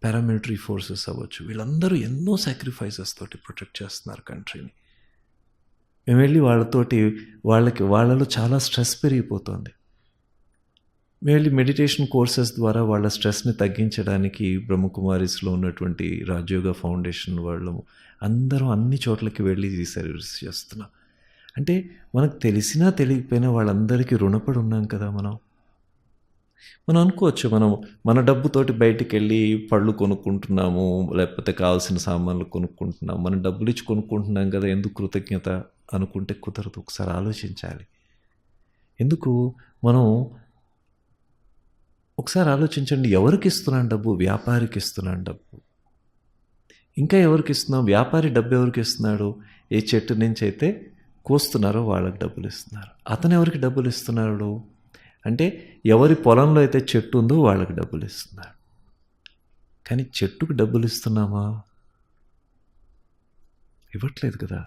పారామిలిటరీ ఫోర్సెస్ అవ్వచ్చు. వీళ్ళందరూ ఎన్నో సాక్రిఫైసెస్ తోటి ప్రొటెక్ట్ చేస్తున్నారు కంట్రీని. మేము వెళ్ళి వాళ్ళలో చాలా స్ట్రెస్ పెరిగిపోతుంది. మేము వెళ్ళి మెడిటేషన్ కోర్సెస్ ద్వారా వాళ్ళ స్ట్రెస్ని తగ్గించడానికి బ్రహ్మకుమారీస్లో ఉన్నటువంటి రాజయోగ ఫౌండేషన్ వాళ్ళము అందరం అన్ని చోట్లకి వెళ్ళి సర్వీస్ చేస్తున్నాం. అంటే మనకు తెలిసినా తెలియకపోయినా వాళ్ళందరికీ రుణపడి ఉన్నాం కదా. మనం అనుకోవచ్చు, మన డబ్బుతోటి బయటికి వెళ్ళి పళ్ళు కొనుక్కుంటున్నాము, లేకపోతే కావాల్సిన సామాన్లు కొనుక్కుంటున్నాము, మనం డబ్బులు ఇచ్చి కొనుక్కుంటున్నాం కదా, ఎందుకు కృతజ్ఞత అనుకుంటే కుదరదు. ఒకసారి ఆలోచించాలి. ఎందుకు మనం ఒకసారి ఆలోచించండి, ఎవరికి ఇస్తున్నాం డబ్బు? వ్యాపారికి ఇస్తున్నాం డబ్బు. ఇంకా ఎవరికి ఇస్తున్నాం? వ్యాపారి డబ్బు ఎవరికి ఇస్తున్నాడు? ఏ చెట్టు నుంచి అయితే కోస్తున్నారో వాళ్ళకి డబ్బులు ఇస్తున్నారు. అతను ఎవరికి డబ్బులు ఇస్తున్నాడు అంటే ఎవరి పొలంలో అయితే చెట్టు ఉందో వాళ్ళకి డబ్బులు ఇస్తున్నాడు. కానీ చెట్టుకు డబ్బులు ఇస్తున్నామా? ఇవ్వట్లేదు కదా.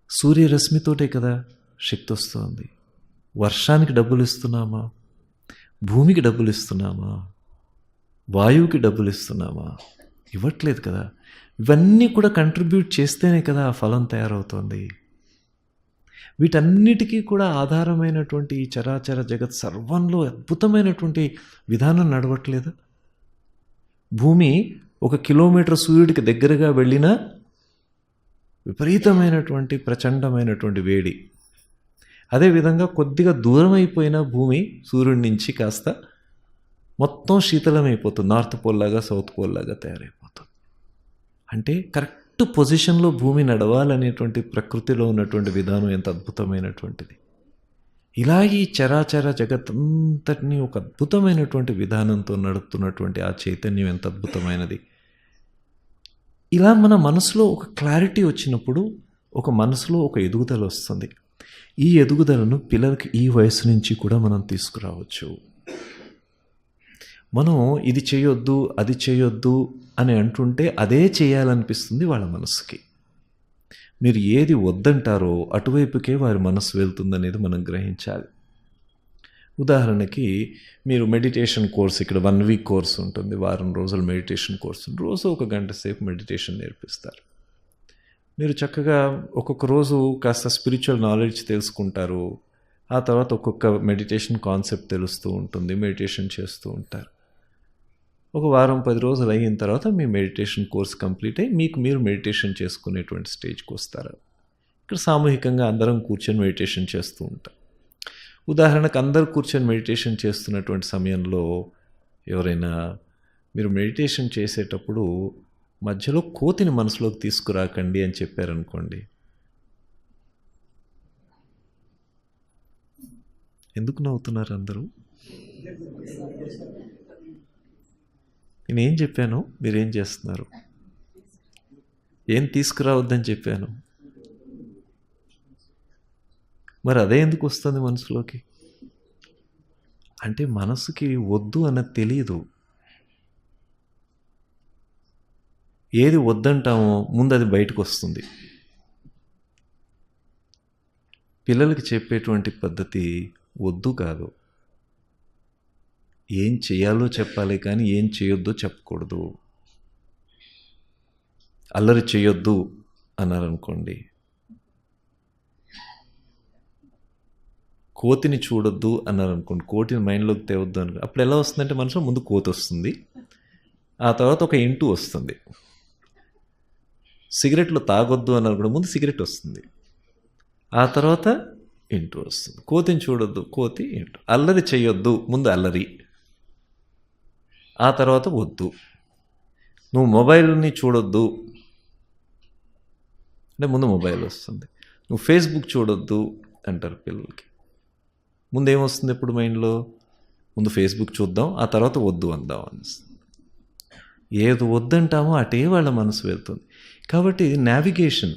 సూర్యరశ్మితోటే కదా శక్తి వస్తుంది. వర్షానికి డబ్బులు ఇస్తున్నామా? భూమికి డబ్బులు ఇస్తున్నామా? వాయువుకి డబ్బులు ఇస్తున్నామా? ఇవ్వట్లేదు కదా. ఇవన్నీ కూడా కంట్రిబ్యూట్ చేస్తేనే కదా ఆ ఫలం తయారవుతుంది. వీటన్నిటికీ కూడా ఆధారమైనటువంటి ఈ చరాచర జగత్ సర్వంలో అద్భుతమైనటువంటి విధానం నడవట్లేదు. భూమి 1 కిలోమీటర్ సూర్యుడికి దగ్గరగా వెళ్ళినా విపరీతమైనటువంటి ప్రచండమైనటువంటి వేడి. అదేవిధంగా కొద్దిగా దూరం అయిపోయిన భూమి సూర్యుడి నుంచి కాస్త మొత్తం శీతలమైపోతుంది. నార్త్ పోల్ లాగా, సౌత్ పోల్ లాగా తయారైపోతుంది. అంటే కరెక్ట్ పొజిషన్లో భూమి నడవాలనేటువంటి ప్రకృతిలో ఉన్నటువంటి విధానం ఎంత అద్భుతమైనటువంటిది. ఇలా ఈ చరాచర జగత్తంతటినీ ఒక అద్భుతమైనటువంటి విధానంతో నడుపుతున్నటువంటి ఆ చైతన్యం ఎంత అద్భుతమైనది. ఇలా మన మనసులో ఒక క్లారిటీ వచ్చినప్పుడు ఒక మనసులో ఒక ఎదుగుదల వస్తుంది. ఈ ఎదుగుదలను పిల్లలకి ఈ వయసు నుంచి కూడా మనం తీసుకురావచ్చు. మనం ఇది చేయొద్దు అది చేయొద్దు అని అంటుంటే అదే చేయాలనిపిస్తుంది వాళ్ళ మనసుకి. మీరు ఏది వద్దంటారో అటువైపుకే వారి మనసు వెళ్తుందనేది మనం గ్రహించాలి. ఉదాహరణకి మీరు మెడిటేషన్ కోర్స్, ఇక్కడ 1 వీక్ కోర్స్ ఉంటుంది, వారం రోజులు మెడిటేషన్ కోర్స్, రోజు 1 గంట సేపు మెడిటేషన్ నేర్పిస్తారు. మీరు చక్కగా ఒక్కొక్క రోజు కాస్త స్పిరిచువల్ నాలెడ్జ్ తెలుసుకుంటారు. ఆ తర్వాత ఒక్కొక్క మెడిటేషన్ కాన్సెప్ట్ తెలుస్తూ ఉంటుంది, మెడిటేషన్ చేస్తూ ఉంటారు. ఒక వారం 10 రోజులు అయిన తర్వాత మీ మెడిటేషన్ కోర్స్ కంప్లీట్ అయ్యి మీకు మీరు మెడిటేషన్ చేసుకునేటువంటి స్టేజ్కి వస్తారు. ఇక్కడ సామూహికంగా అందరం కూర్చొని మెడిటేషన్ చేస్తూ ఉంటాం. ఉదాహరణకు అందరు కూర్చొని మెడిటేషన్ చేస్తున్నటువంటి సమయంలో ఎవరైనా మీరు మెడిటేషన్ చేసేటప్పుడు మధ్యలో కోతిని మనసులోకి తీసుకురాకండి అని చెప్పారనుకోండి, ఎందుకు నవ్వుతున్నారు అందరూ? నేనేం చెప్పాను, మీరేం చేస్తున్నారు? ఏం తీసుకురావద్దని చెప్పాను, మరి అదే ఎందుకు వస్తుంది మనసులోకి? అంటే మనసుకి వద్దు అన్నది తెలియదు. ఏది వద్దంటామో ముందు అది బయటకు వస్తుంది. పిల్లలకి చెప్పేటువంటి పద్ధతి వద్దు కాదు, ఏం చేయాలో చెప్పాలి కానీ ఏం చేయొద్దో చెప్పకూడదు. అల్లరి చేయొద్దు అన్నారనుకోండి, కోతిని చూడొద్దు అన్నారనుకోండి, కోతిని మైండ్లోకి తేవద్దు అని, అప్పుడు ఎలా వస్తుందంటే మనసులో ముందు కోతి వస్తుంది, ఆ తర్వాత ఒక ఇంటూ వస్తుంది. సిగరెట్లు తాగొద్దు అన్నారు కూడా ముందు సిగరెట్ వస్తుంది, ఆ తర్వాత ఇంటూ వస్తుంది. కోతిని చూడొద్దు, కోతి ఇంటూ. అల్లరి చేయొద్దు, ముందు అల్లరి, ఆ తర్వాత వద్దు. నువ్వు మొబైల్ని చూడొద్దు అంటే ముందు మొబైల్ వస్తుంది. నువ్వు ఫేస్బుక్ చూడొద్దు అంటారు పిల్లలకి, ముందు ఏమొస్తుంది ఎప్పుడు మైండ్లో? ముందు ఫేస్బుక్ చూద్దాం, ఆ తర్వాత వద్దు అందాం అనిస్తుంది. ఏది వద్దంటామో అటే వాళ్ళ మనసు వెళ్తుంది. కాబట్టి నావిగేషన్,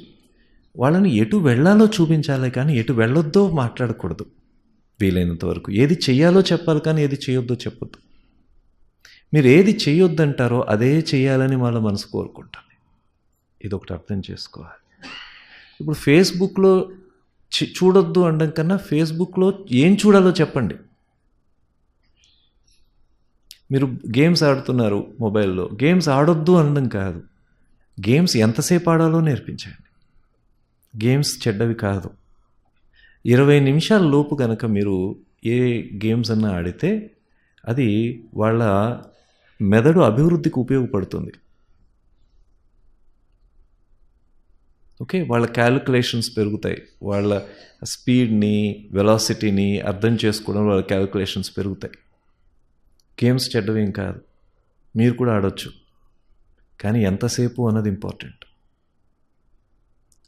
వాళ్ళని ఎటు వెళ్ళాలో చూపించాలి కానీ ఎటు వెళ్ళొద్దో మాట్లాడకూడదు. వీలైనంత వరకు ఏది చెయ్యాలో చెప్పాలి కానీ ఏది చేయొద్దో చెప్పొద్దు. మీరు ఏది చేయొద్దంటారో అదే చేయాలని వాళ్ళ మనసు కోరుకుంటుంది. ఇదొకటి అర్థం చేసుకోవాలి. ఇప్పుడు ఫేస్బుక్లో చూడొద్దు అనడం కన్నా ఫేస్బుక్లో ఏం చూడాలో చెప్పండి. మీరు గేమ్స్ ఆడుతున్నారు మొబైల్లో, గేమ్స్ ఆడొద్దు అనడం కాదు, గేమ్స్ ఎంతసేపు ఆడాలో నేర్పించండి. గేమ్స్ చెడ్డవి కాదు. 20 నిమిషాల లోపు కనుక మీరు ఏ గేమ్స్ అన్నా ఆడితే అది వాళ్ళ మెదడు అభివృద్ధికి ఉపయోగపడుతుంది. ఓకే, వాళ్ళ క్యాలిక్యులేషన్స్ పెరుగుతాయి, వాళ్ళ స్పీడ్ని వెలాసిటీని అర్థం చేసుకోవడం, వాళ్ళ క్యాలిక్యులేషన్స్ పెరుగుతాయి. గేమ్స్ చెడ్డవేం కాదు, మీరు కూడా ఆడొచ్చు, కానీ ఎంతసేపు అన్నది ఇంపార్టెంట్.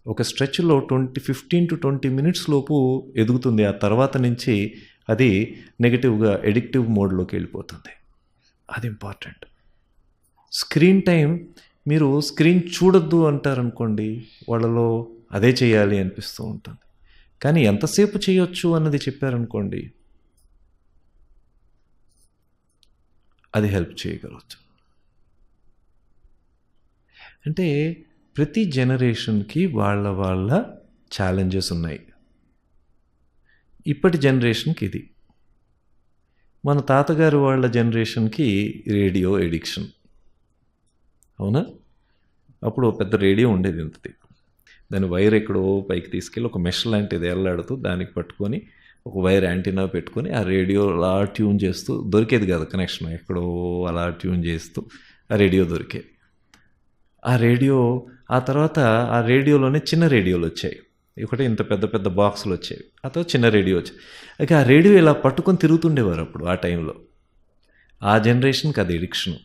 ఒక స్ట్రెచ్లో 15 to 20 మినిట్స్ లోపు ఎదుగుతుంది. ఆ తర్వాత నుంచి అది నెగిటివ్గా ఎడిక్టివ్ మోడ్లోకి వెళ్ళిపోతుంది. అది ఇంపార్టెంట్. స్క్రీన్ టైం, మీరు స్క్రీన్ చూడొద్దు అంటారనుకోండి, వాళ్ళలో అదే చేయాలి అనిపిస్తూ ఉంటుంది. కానీ ఎంతసేపు చేయొచ్చు అన్నది చెప్పారనుకోండి, అది హెల్ప్ చేయగలవచ్చు. అంటే ప్రతి జనరేషన్కి వాళ్ళ ఛాలెంజెస్ ఉన్నాయి. ఇప్పటి జనరేషన్కి ఇది, మన తాతగారు వాళ్ళ జనరేషన్కి రేడియో ఎడిక్షన్. అవునా? అప్పుడు పెద్ద రేడియో ఉండేది ఇంతది, దాని వైర్ ఎక్కడో పైకి తీసుకెళ్ళి ఒక మెష్ లాంటిది ఎల్లాడుతూ దానికి పట్టుకొని ఒక వైర్ యాంటీనా పెట్టుకొని ఆ రేడియో అలా ట్యూన్ చేస్తూ, దొరికేది కాదు కనెక్షన్, ఎక్కడో అలా ట్యూన్ చేస్తూ ఆ రేడియో దొరికేది. ఆ రేడియో, ఆ తర్వాత ఆ రేడియోలోనే చిన్న రేడియోలు వచ్చాయి, ఒకటి ఇంత పెద్ద పెద్ద బాక్సులు వచ్చాయి, ఆ తర్వాత చిన్న రేడియో వచ్చాయి. అయితే ఆ రేడియో ఇలా పట్టుకొని తిరుగుతుండేవారు అప్పుడు ఆ టైంలో. ఆ జనరేషన్కి అది ఎడిక్షన్.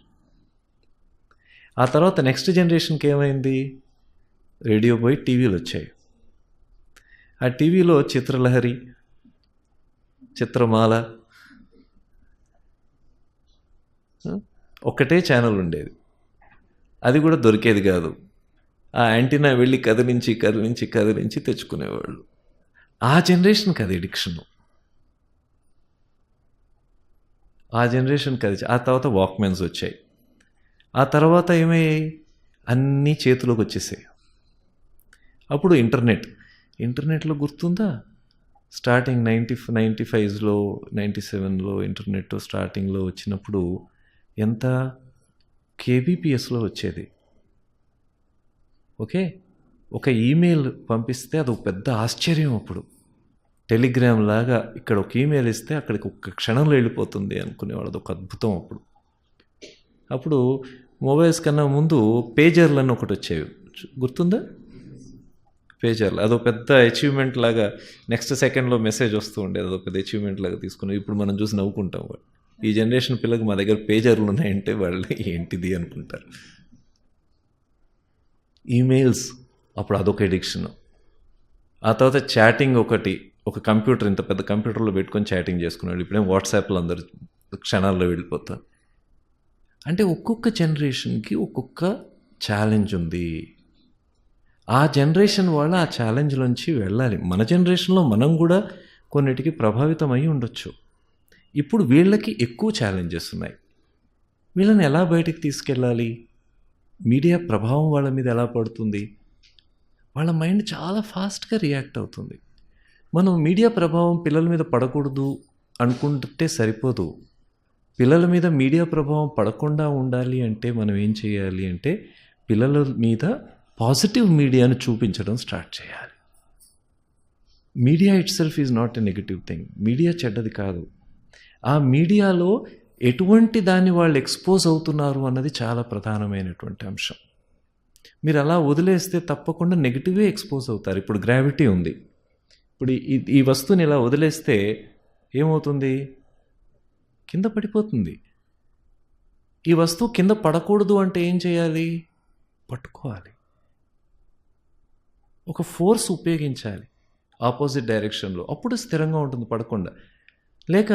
ఆ తర్వాత నెక్స్ట్ జనరేషన్కి ఏమైంది? రేడియో పోయి టీవీలు వచ్చాయి. ఆ టీవీలో చిత్రలహరి, చిత్రమాల, ఒక్కటే ఛానల్ ఉండేది, అది కూడా దొరికేది కాదు. ఆ యాంటీనా వెళ్ళి కదిలించి తెచ్చుకునేవాళ్ళు. ఆ జనరేషన్కి అది ఎడిక్షను. ఆ జనరేషన్కి అది. ఆ తర్వాత వాక్మెన్స్ వచ్చాయి. ఆ తర్వాత ఏమయ్యాయి, అన్నీ చేతిలోకి వచ్చేసాయి. అప్పుడు ఇంటర్నెట్లో గుర్తుందా, స్టార్టింగ్ 95లో 97లో ఇంటర్నెట్ స్టార్టింగ్లో వచ్చినప్పుడు ఎంత కేబీపీఎస్లో వచ్చేది. ఓకే, ఒక ఈమెయిల్ పంపిస్తే అది ఒక పెద్ద ఆశ్చర్యం. అప్పుడు టెలిగ్రామ్ లాగా ఇక్కడ ఒక ఈమెయిల్ ఇస్తే అక్కడికి ఒక క్షణంలో వెళ్ళిపోతుంది అనుకునేవాళ్ళు. అది ఒక అద్భుతం. అప్పుడు మొబైల్స్ కన్నా ముందు పేజర్లు అని ఒకటి వచ్చేవి, గుర్తుందా? పేజర్లు అదో పెద్ద అచీవ్మెంట్ లాగా, నెక్స్ట్ సెకండ్లో మెసేజ్ వస్తూ ఉండేది, అదొక పెద్ద అచీవ్మెంట్ లాగా తీసుకుని ఇప్పుడు మనం చూసి నవ్వుకుంటాం. వాళ్ళు ఈ జనరేషన్ పిల్లలకు మా దగ్గర పేజర్లు ఉన్నాయంటే వాళ్ళు ఏంటిది అనుకుంటారు. ఈమెయిల్స్ అప్పుడు అదొక ఎడిక్షన్. ఆ తర్వాత చాటింగ్ ఒకటి, ఒక కంప్యూటర్, ఇంత పెద్ద కంప్యూటర్లో పెట్టుకొని చాటింగ్ చేసుకున్నాడు. ఇప్పుడేం వాట్సాప్లో అందరు క్షణాల్లో వెళ్ళిపోతారు. అంటే ఒక్కొక్క జనరేషన్కి ఒక్కొక్క ఛాలెంజ్ ఉంది. ఆ జనరేషన్ వాళ్ళు ఆ ఛాలెంజ్లోంచి వెళ్ళాలి. మన జనరేషన్లో మనం కూడా కొన్నిటికి ప్రభావితం అయి ఉండొచ్చు. ఇప్పుడు వీళ్ళకి ఎక్కువ ఛాలెంజెస్ ఉన్నాయి. వీళ్ళని ఎలా బయటికి తీసుకెళ్ళాలి? మీడియా ప్రభావం వాళ్ళ మీద ఎలా పడుతుంది? వాళ్ళ మైండ్ చాలా ఫాస్ట్గా రియాక్ట్ అవుతుంది. మనం మీడియా ప్రభావం పిల్లల మీద పడకూడదు అనుకుంటే సరిపోదు. పిల్లల మీద మీడియా ప్రభావం పడకుండా ఉండాలి అంటే మనం ఏం చేయాలి అంటే, పిల్లల మీద పాజిటివ్ మీడియాను చూపించడం స్టార్ట్ చేయాలి. Media it self is not a negative thing. Media చెడ్డది కాదు. ఆ మీడియాలో ఎటువంటి దాన్ని వాళ్ళు ఎక్స్పోజ్ అవుతున్నారు అన్నది చాలా ప్రధానమైనటువంటి అంశం. మీరు అలా వదిలేస్తే తప్పకుండా నెగిటివే ఎక్స్పోజ్ అవుతారు. ఇప్పుడు గ్రావిటీ ఉంది. ఇప్పుడు ఈ వస్తువుని ఇలా వదిలేస్తే ఏమవుతుంది? కింద పడిపోతుంది. ఈ వస్తువు కింద పడకూడదు అంటే ఏం చేయాలి? పట్టుకోవాలి. ఒక ఫోర్స్ ఉపయోగించాలి ఆపోజిట్ డైరెక్షన్లో, అప్పుడు స్థిరంగా ఉంటుంది పడకుండా. లేక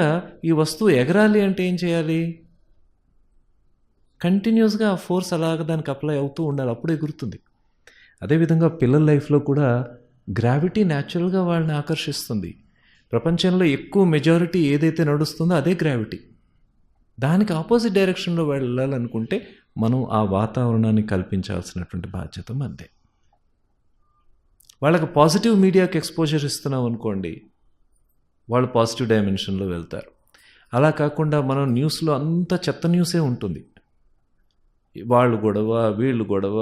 ఈ వస్తువు ఎగరాలి అంటే ఏం చేయాలి? కంటిన్యూస్గా ఆ ఫోర్స్ అలాగ దానికి అప్లై అవుతూ ఉండాలి, అప్పుడు ఎగురుతుంది. అదేవిధంగా పిల్లల లైఫ్లో కూడా గ్రావిటీ న్యాచురల్గా వాళ్ళని ఆకర్షిస్తుంది. ప్రపంచంలో ఎక్కువ మెజారిటీ ఏదైతే నడుస్తుందో అదే గ్రావిటీ. దానికి ఆపోజిట్ డైరెక్షన్లో వెళ్ళాలనుకుంటే మనం ఆ వాతావరణాన్ని కల్పించాల్సినటువంటి బాధ్యత మనదే. వాళ్ళకి పాజిటివ్ మీడియాకి ఎక్స్పోజర్ ఇస్తున్నాం అనుకోండి, వాళ్ళు పాజిటివ్ డైమెన్షన్లో వెళ్తారు. అలా కాకుండా మనం న్యూస్లో అంత చెత్త న్యూసే ఉంటుంది. వాళ్ళు గొడవ, వీళ్ళు గొడవ,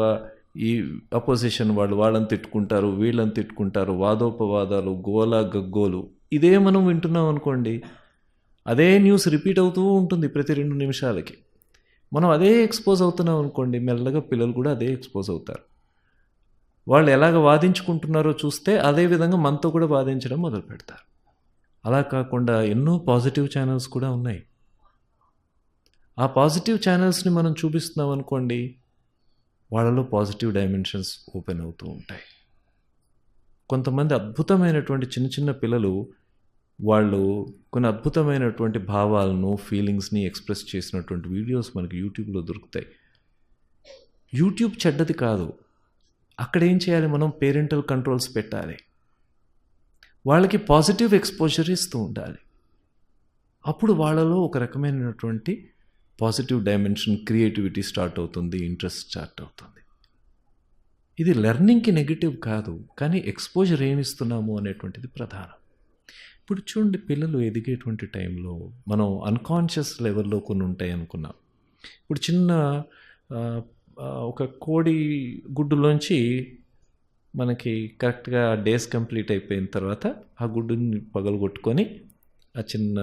ఈ అపోజిషన్ వాళ్ళు వాళ్ళని తిట్టుకుంటారు, వీళ్ళని తిట్టుకుంటారు, వాదోపవాదాలు, గోల గగ్గోలు, ఇదే మనం వింటున్నాం అనుకోండి. అదే న్యూస్ రిపీట్ అవుతూ ఉంటుంది ప్రతి 2 నిమిషాలకి. మనం అదే ఎక్స్పోజ్ అవుతున్నాం అనుకోండి, మెల్లగా పిల్లలు కూడా అదే ఎక్స్పోజ్ అవుతారు. వాళ్ళు ఎలాగ వాదించుకుంటున్నారో చూస్తే అదే విధంగా మనతో కూడా వాదించడం మొదలు పెడతారు. అలా కాకుండా ఎన్నో పాజిటివ్ ఛానల్స్ కూడా ఉన్నాయి. ఆ పాజిటివ్ ఛానల్స్ని మనం చూపిస్తున్నాం అనుకోండి, వాళ్ళలో పాజిటివ్ డైమెన్షన్స్ ఓపెన్ అవుతూ ఉంటాయి. కొంతమంది అద్భుతమైనటువంటి చిన్న చిన్న పిల్లలు, వాళ్ళు కొన్ని అద్భుతమైనటువంటి భావాలను, ఫీలింగ్స్ని ఎక్స్ప్రెస్ చేసినటువంటి వీడియోస్ మనకి యూట్యూబ్లో దొరుకుతాయి. యూట్యూబ్ చెడ్డది కాదు. అక్కడ ఏం చేయాలి? మనం పేరెంటల్ కంట్రోల్స్ పెట్టాలి. వాళ్ళకి పాజిటివ్ ఎక్స్పోజర్ ఇస్తూ ఉండాలి. అప్పుడు వాళ్ళలో ఒక రకమైనటువంటి పాజిటివ్ డైమెన్షన్, క్రియేటివిటీ స్టార్ట్ అవుతుంది, ఇంట్రెస్ట్ స్టార్ట్ అవుతుంది. ఇది లెర్నింగ్కి నెగిటివ్ కాదు, కానీ ఎక్స్పోజర్ ఏమిస్తున్నాము అనేటువంటిది ప్రధానం. ఇప్పుడు చూడండి, పిల్లలు ఎదిగేటువంటి టైంలో మనం అన్కాన్షియస్ లెవెల్లో కొన్ని ఉంటాయి అనుకున్నాం. ఇప్పుడు చిన్న ఒక కోడి గుడ్డులోంచి మనకి కరెక్ట్గా డేస్ కంప్లీట్ అయిపోయిన తర్వాత ఆ గుడ్డుని పగలగొట్టుకొని ఆ చిన్న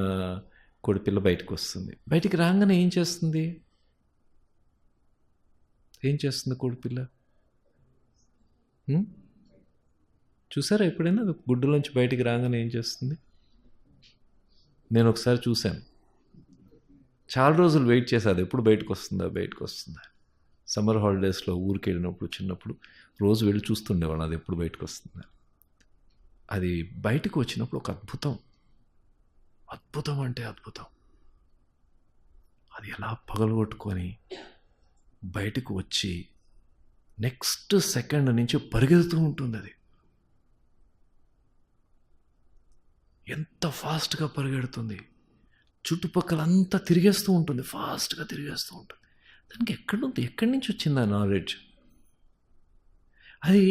కోడిపిల్ల బయటకు వస్తుంది. బయటికి రాగానే ఏం చేస్తుంది? కోడిపిల్ల? చూసారా ఎప్పుడైనా గుడ్డులోంచి బయటికి రాగానే ఏం చేస్తుంది? నేను ఒకసారి చూశాను. చాలా రోజులు వెయిట్ చేశాను, ఎప్పుడు బయటకు వస్తుందా. సమ్మర్ హాలిడేస్లో ఊరికి వెళ్ళినప్పుడు చిన్నప్పుడు రోజు వెళ్ళి చూస్తుండేవాడు అది ఎప్పుడు బయటకు వస్తుందా. అది బయటకు వచ్చినప్పుడు ఒక అద్భుతం. అద్భుతం అంటే అద్భుతం. అది ఎలా పగలగొట్టుకొని బయటకు వచ్చి నెక్స్ట్ సెకండ్ నుంచి పరిగెడుతూ ఉంటుంది. అది ఎంత ఫాస్ట్గా పరిగెడుతుంది, చుట్టుపక్కలంతా తిరిగేస్తూ ఉంటుంది, ఫాస్ట్గా తిరిగేస్తూ ఉంటుంది. దానికి ఎక్కడి నుంచి వచ్చింది ఆ నాలెడ్జ్? అది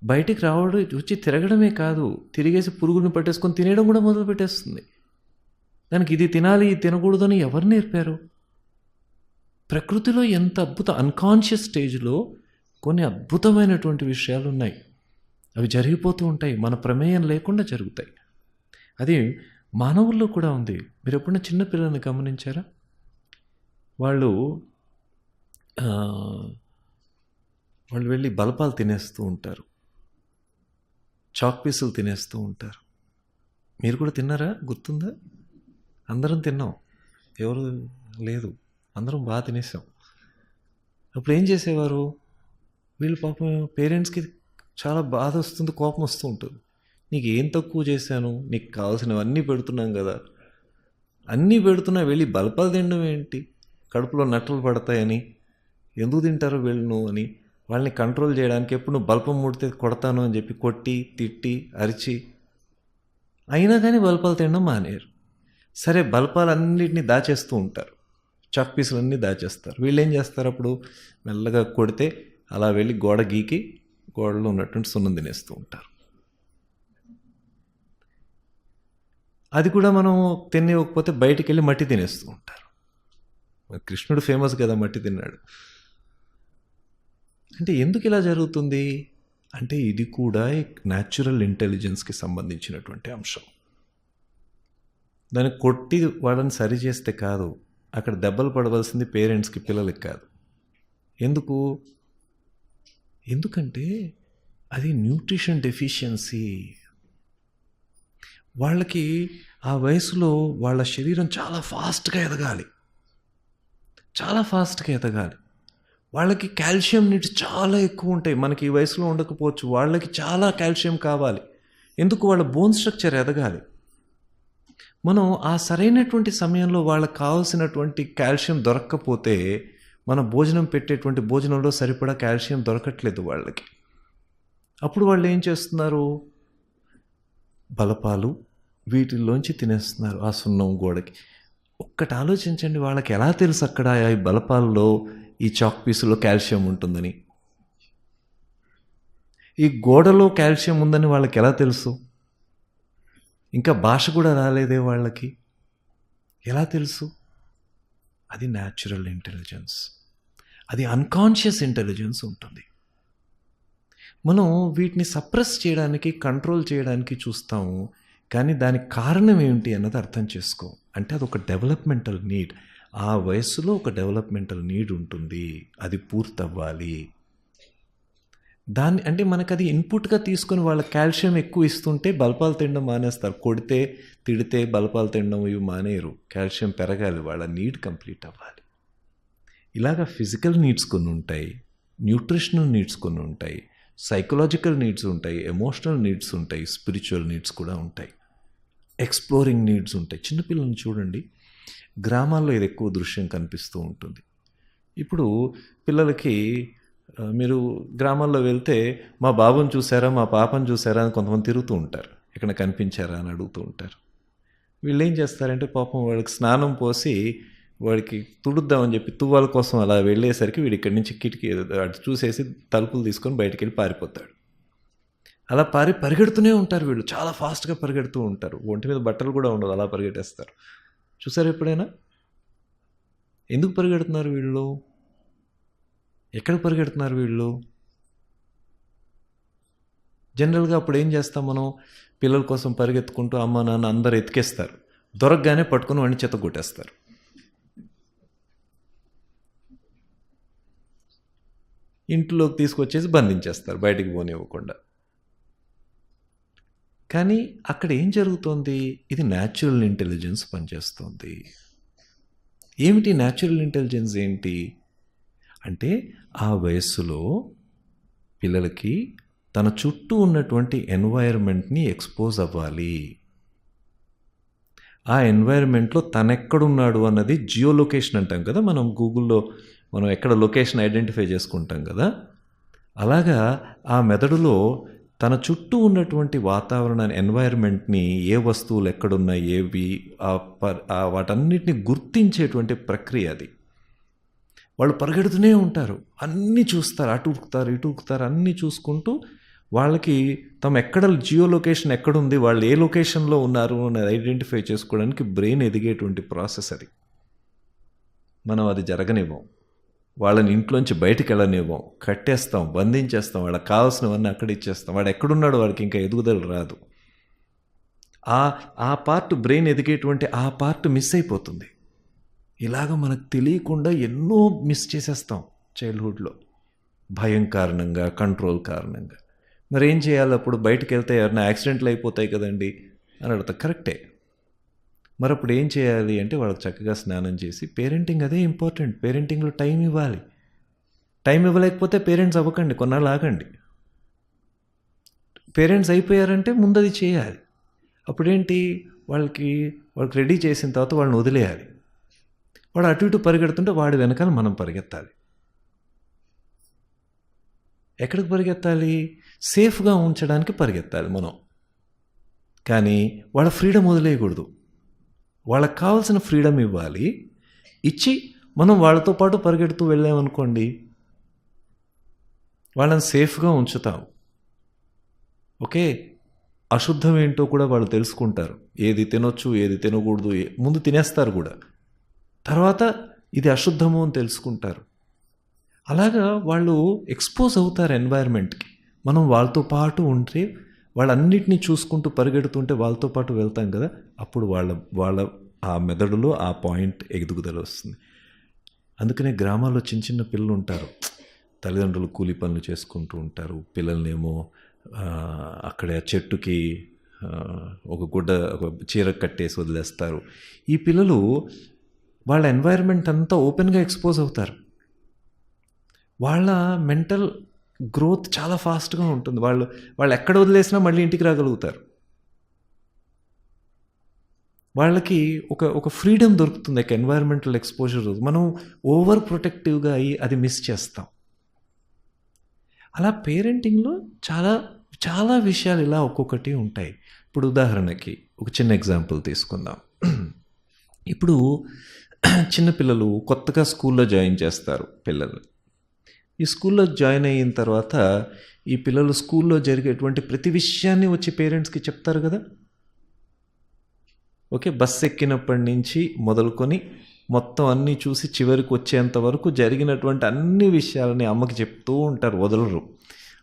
బయటికి రావడం, వచ్చి తిరగడమే కాదు, తిరిగేసి పురుగుని పట్టేసుకొని తినేయడం కూడా మొదలు పెట్టేస్తుంది. దానికి ఇది తినాలి, ఇది తినకూడదని ఎవరు నేర్పారు? ప్రకృతిలో ఎంత అన్కాన్షియస్ స్టేజ్లో కొన్ని అద్భుతమైనటువంటి విషయాలు ఉన్నాయి. అవి జరిగిపోతూ ఉంటాయి, మన ప్రమేయం లేకుండా జరుగుతాయి. అది మానవుల్లో కూడా ఉంది. మీరు ఎప్పుడైనా చిన్నపిల్లల్ని గమనించారా? వాళ్ళు వెళ్ళి బలపాలు తినేస్తూ ఉంటారు, చాక్ పీసులు తినేస్తూ ఉంటారు. మీరు కూడా తిన్నారా? గుర్తుందా? అందరం తిన్నాం, ఎవరు లేదు, అందరం బాగా తినేసాం. అప్పుడు ఏం చేసేవారు వీళ్ళు? పాపం పేరెంట్స్కి చాలా బాధ వస్తుంది, కోపం వస్తూ ఉంటుంది. నీకు ఏం తక్కువ చేశాను, నీకు కావాల్సినవన్నీ పెడుతున్నాం కదా, అన్నీ పెడుతున్నా వెళ్ళి బలపాలు తినడం ఏంటి, కడుపులో నట్టలు పడతాయని, ఎందుకు తింటారో వీళ్ళు అని వాళ్ళని కంట్రోల్ చేయడానికి ఎప్పుడు నువ్వు బల్పం ముడితే కొడతాను అని చెప్పి కొట్టి తిట్టి అరిచి, అయినా కానీ బల్పాలు తినడం మానేరు. సరే, బల్పాలన్నింటినీ దాచేస్తూ ఉంటారు, చాక్ పీసులన్నీ దాచేస్తారు. వీళ్ళు ఏం చేస్తారు? అప్పుడు మెల్లగా కొడితే అలా వెళ్ళి గోడ గీకి గోడలో ఉన్నటువంటి సున్నం తినేస్తూ ఉంటారు. అది కూడా మనం తినేయకపోతే బయటికి వెళ్ళి మట్టి తినేస్తూ ఉంటారు. కృష్ణుడు ఫేమస్ కదా, మట్టి తిన్నాడు అంటే. ఎందుకు ఇలా జరుగుతుంది అంటే ఇది కూడా న్యాచురల్ ఇంటెలిజెన్స్కి సంబంధించినటువంటి అంశం. దాన్ని కొట్టి వాళ్ళని సరి చేస్తే కాదు, అక్కడ దెబ్బలు పడవలసింది పేరెంట్స్కి, పిల్లలకి కాదు. ఎందుకంటే అది న్యూట్రిషన్ డెఫిషియన్సీ. వాళ్ళకి ఆ వయసులో వాళ్ళ శరీరం చాలా ఫాస్ట్గా ఎదగాలి, చాలా ఫాస్ట్గా ఎదగాలి. వాళ్ళకి కాల్షియం నీడ్స్ చాలా ఎక్కువ ఉంటాయి, మనకి ఈ వయసులో ఉండకపోవచ్చు. వాళ్ళకి చాలా కాల్షియం కావాలి. ఎందుకు? వాళ్ళ బోన్ స్ట్రక్చర్ ఎదగాలి. మనం ఆ సరైనటువంటి సమయంలో వాళ్ళకి కావాల్సినటువంటి కాల్షియం దొరక్కపోతే, మన భోజనం పెట్టేటువంటి భోజనంలో సరిపడా కాల్షియం దొరకట్లేదు వాళ్ళకి. అప్పుడు వాళ్ళు ఏం చేస్తున్నారు? బలపాలు వీటిల్లోంచి తినేస్తున్నారు ఆ సున్నం గోడకి. ఒక్కటి ఆలోచించండి, వాళ్ళకి ఎలా తెలుసు అక్కడ ఈ బలపాలలో, ఈ చాక్ పీసులో కాల్షియం ఉంటుందని? ఈ గోడలో కాల్షియం ఉందని వాళ్ళకి ఎలా తెలుసు? ఇంకా భాష కూడా రాలేదే వాళ్ళకి, ఎలా తెలుసు? అది న్యాచురల్ ఇంటెలిజెన్స్, అది అన్కాన్షియస్ ఇంటెలిజెన్స్ ఉంటుంది. మనం వీటిని సప్రెస్ చేయడానికి, కంట్రోల్ చేయడానికి చూస్తాము, కానీ దానికి కారణం ఏమిటి అన్నది అర్థం చేసుకో. అంటే అది ఒక డెవలప్మెంటల్ నీడ్. ఆ వయస్సులో ఒక డెవలప్మెంటల్ నీడ్ ఉంటుంది, అది పూర్తవ్వాలి. దాన్ని అంటే మనకు అది ఇన్పుట్గా తీసుకొని వాళ్ళ కాల్షియం ఎక్కువ ఇస్తుంటే బలపాలు తినడం మానేస్తారు. కొడితే తిడితే బలపాలు తినడం ఇవి మానేరు. కాల్షియం పెరగాలి, వాళ్ళ నీడ్ కంప్లీట్ అవ్వాలి. ఇలాగ ఫిజికల్ నీడ్స్ కొన్ని ఉంటాయి, న్యూట్రిషనల్ నీడ్స్ కొన్ని ఉంటాయి, సైకలాజికల్ నీడ్స్ ఉంటాయి, ఎమోషనల్ నీడ్స్ ఉంటాయి, స్పిరిచువల్ నీడ్స్ కూడా ఉంటాయి, ఎక్స్ప్లోరింగ్ నీడ్స్ ఉంటాయి. చిన్నపిల్లల్ని చూడండి, గ్రామాల్లో ఇది ఎక్కువ దృశ్యం కనిపిస్తూ ఉంటుంది. ఇప్పుడు పిల్లలకి మీరు గ్రామాల్లో వెళ్తే మా బాబుని చూసారా, మా పాపను చూసారా అని కొంతమంది తిరుగుతూ ఉంటారు, ఎక్కడ కనిపించారా అని అడుగుతూ ఉంటారు. వీళ్ళు ఏం చేస్తారంటే పాపం వాడికి స్నానం పోసి వాడికి తుడుద్దామని చెప్పి తువ్వాల కోసం అలా వెళ్ళేసరికి వీడి ఇక్కడి నుంచి కిటికీ అటు చూసేసి తలుపులు తీసుకొని బయటికి వెళ్ళి పారిపోతాడు. అలా పరిగెడుతూనే ఉంటారు వీళ్ళు, చాలా ఫాస్ట్గా పరిగెడుతూ ఉంటారు. ఒంటి మీద బట్టలు కూడా ఉండదు, అలా పరిగెట్టేస్తారు. చూసారు ఎప్పుడైనా? ఎందుకు పరిగెడుతున్నారు వీళ్ళు? ఎక్కడ పరిగెడుతున్నారు వీళ్ళు? జనరల్గా అప్పుడు ఏం చేస్తాం మనం? పిల్లల కోసం పరిగెత్తుకుంటూ అమ్మ నాన్న అందరు ఎతికేస్తారు, దొరకగానే పట్టుకుని వాడిని చెత్తగొట్టేస్తారు. ఇంట్లోకి తీసుకొచ్చేసి బంధించేస్తారు, బయటికి పోనివ్వకుండా. కానీ అక్కడ ఏం జరుగుతోంది? ఇది న్యాచురల్ ఇంటెలిజెన్స్ పనిచేస్తుంది. ఏమిటి న్యాచురల్ ఇంటెలిజెన్స్? ఏంటి అంటే ఆ వయస్సులో పిల్లలకి తన చుట్టూ ఉన్నటువంటి ఎన్వైరన్మెంట్ని ఎక్స్పోజ్ అవ్వాలి. ఆ ఎన్వైర్న్మెంట్లో తనెక్కడున్నాడు అన్నది జియో లొకేషన్ అంటాం కదా, మనం గూగుల్లో మనం ఎక్కడ లొకేషన్ ఐడెంటిఫై చేసుకుంటాం కదా, అలాగా ఆ మెదడులో తన చుట్టూ ఉన్నటువంటి వాతావరణాన్ని, ఎన్వైర్న్మెంట్ని, ఏ వస్తువులు ఎక్కడున్నాయి, ఏవి వాటన్నిటిని గుర్తించేటువంటి ప్రక్రియ అది. వాళ్ళు పరిగెడుతూనే ఉంటారు, అన్నీ చూస్తారు, అటు ఉరుకుతారు ఇటు ఉరుకుతారు, అన్నీ చూసుకుంటూ వాళ్ళకి తమ ఎక్కడ జియో లొకేషన్ ఎక్కడుంది, వాళ్ళు ఏ లొకేషన్లో ఉన్నారు అని ఐడెంటిఫై చేసుకోవడానికి బ్రెయిన్ ఎదిగేటువంటి ప్రాసెస్ అది. మనం అది జరగనివ్వం, వాళ్ళని ఇంట్లోంచి బయటికి వెళ్ళనివ్వం, కట్టేస్తాం, బంధించేస్తాం, వాళ్ళకి కావాల్సినవన్నీ అక్కడ ఇచ్చేస్తాం. వాడు ఎక్కడున్నాడు, వాడికి ఇంకా ఎదుగుదల రాదు. ఆ పార్ట్, బ్రెయిన్ ఎదిగేటువంటి ఆ పార్ట్ మిస్ అయిపోతుంది. ఇలాగ మనకు తెలియకుండా ఎన్నో మిస్ చేసేస్తాం చైల్డ్హుడ్లో, భయం కారణంగా, కంట్రోల్ కారణంగా. మరి ఏం చేయాలి అప్పుడు? బయటకు వెళ్తే ఎవరైనా యాక్సిడెంట్లు అయిపోతాయి కదండి అని అడుగుతా. కరెక్టే. మరి అప్పుడు ఏం చేయాలి అంటే వాళ్ళకి చక్కగా స్నానం చేసి, పేరెంటింగ్ అదే ఇంపార్టెంట్. పేరెంటింగ్లో టైం ఇవ్వాలి. టైం ఇవ్వలేకపోతే పేరెంట్స్ అవ్వకండి, కొన్నాళ్ళు ఆగండి. పేరెంట్స్ అయిపోయారంటే ముందు అది చేయాలి. అప్పుడేంటి, వాళ్ళకి రెడీ చేసిన తర్వాత వాళ్ళని వదిలేయాలి. వాడు అటు ఇటు పరిగెడుతుంటే వాడి వెనకాల మనం పరిగెత్తాలి. ఎక్కడికి పరిగెత్తాలి? సేఫ్గా ఉంచడానికి పరిగెత్తాలి మనం. కానీ వాళ్ళ ఫ్రీడమ్ వదిలేయకూడదు. వాళ్ళకి కావాల్సిన ఫ్రీడమ్ ఇవ్వాలి. ఇచ్చి మనం వాళ్ళతో పాటు పరిగెడుతూ వెళ్ళామనుకోండి, వాళ్ళని సేఫ్గా ఉంచుతాం. ఓకే, అశుద్ధం ఏంటో కూడా వాళ్ళు తెలుసుకుంటారు. ఏది తినొచ్చు, ఏది తినకూడదు, ముందు తినేస్తారు కూడా, తర్వాత ఇది అశుద్ధము అని తెలుసుకుంటారు. అలాగా వాళ్ళు ఎక్స్పోజ్ అవుతారు ఎన్వైర్న్మెంట్కి. మనం వాళ్ళతో పాటు ఉంటే, వాళ్ళన్నిటినీ చూసుకుంటూ పరిగెడుతుంటే వాళ్ళతో పాటు వెళ్తాం కదా, అప్పుడు వాళ్ళ ఆ మెదడులో ఆ పాయింట్ ఎదుగుదల వస్తుంది. అందుకనే గ్రామాల్లో చిన్న చిన్న పిల్లలు ఉంటారు, తల్లిదండ్రులు కూలి పనులు చేసుకుంటూ ఉంటారు, పిల్లల్నేమో అక్కడ చెట్టుకి ఒక చీర కట్టేసి వదిలేస్తారు. ఈ పిల్లలు వాళ్ళ ఎన్వైర్న్మెంట్ అంతా ఓపెన్గా ఎక్స్పోజ్ అవుతారు. వాళ్ళ మెంటల్ గ్రోత్ చాలా ఫాస్ట్గా ఉంటుంది. వాళ్ళు ఎక్కడ వదిలేసినా మళ్ళీ ఇంటికి రాగలుగుతారు. వాళ్ళకి ఒక ఫ్రీడమ్ దొరుకుతుంది ఎన్వైర్న్మెంటల్ ఎక్స్పోజర్. మనం ఓవర్ ప్రొటెక్టివ్గా అయ్యి అది మిస్ చేస్తాం. అలా పేరెంటింగ్లో చాలా చాలా విషయాలు ఇలా ఒక్కొక్కటి ఉంటాయి. ఇప్పుడు ఉదాహరణకి ఒక చిన్న ఎగ్జాంపుల్ తీసుకుందాం. ఇప్పుడు చిన్నపిల్లలు కొత్తగా స్కూల్లో జాయిన్ చేస్తారు పిల్లలు. ఈ స్కూల్లో జాయిన్ అయిన తర్వాత ఈ పిల్లలు స్కూల్లో జరిగేటువంటి ప్రతి విషయాన్ని వచ్చి పేరెంట్స్కి చెప్తారు కదా. ఓకే, బస్సు ఎక్కినప్పటి నుంచి మొదలుకొని మొత్తం అన్నీ చూసి చివరికి వచ్చేంత వరకు జరిగినటువంటి అన్ని విషయాలని అమ్మకి చెప్తూ ఉంటారు, వదలరు.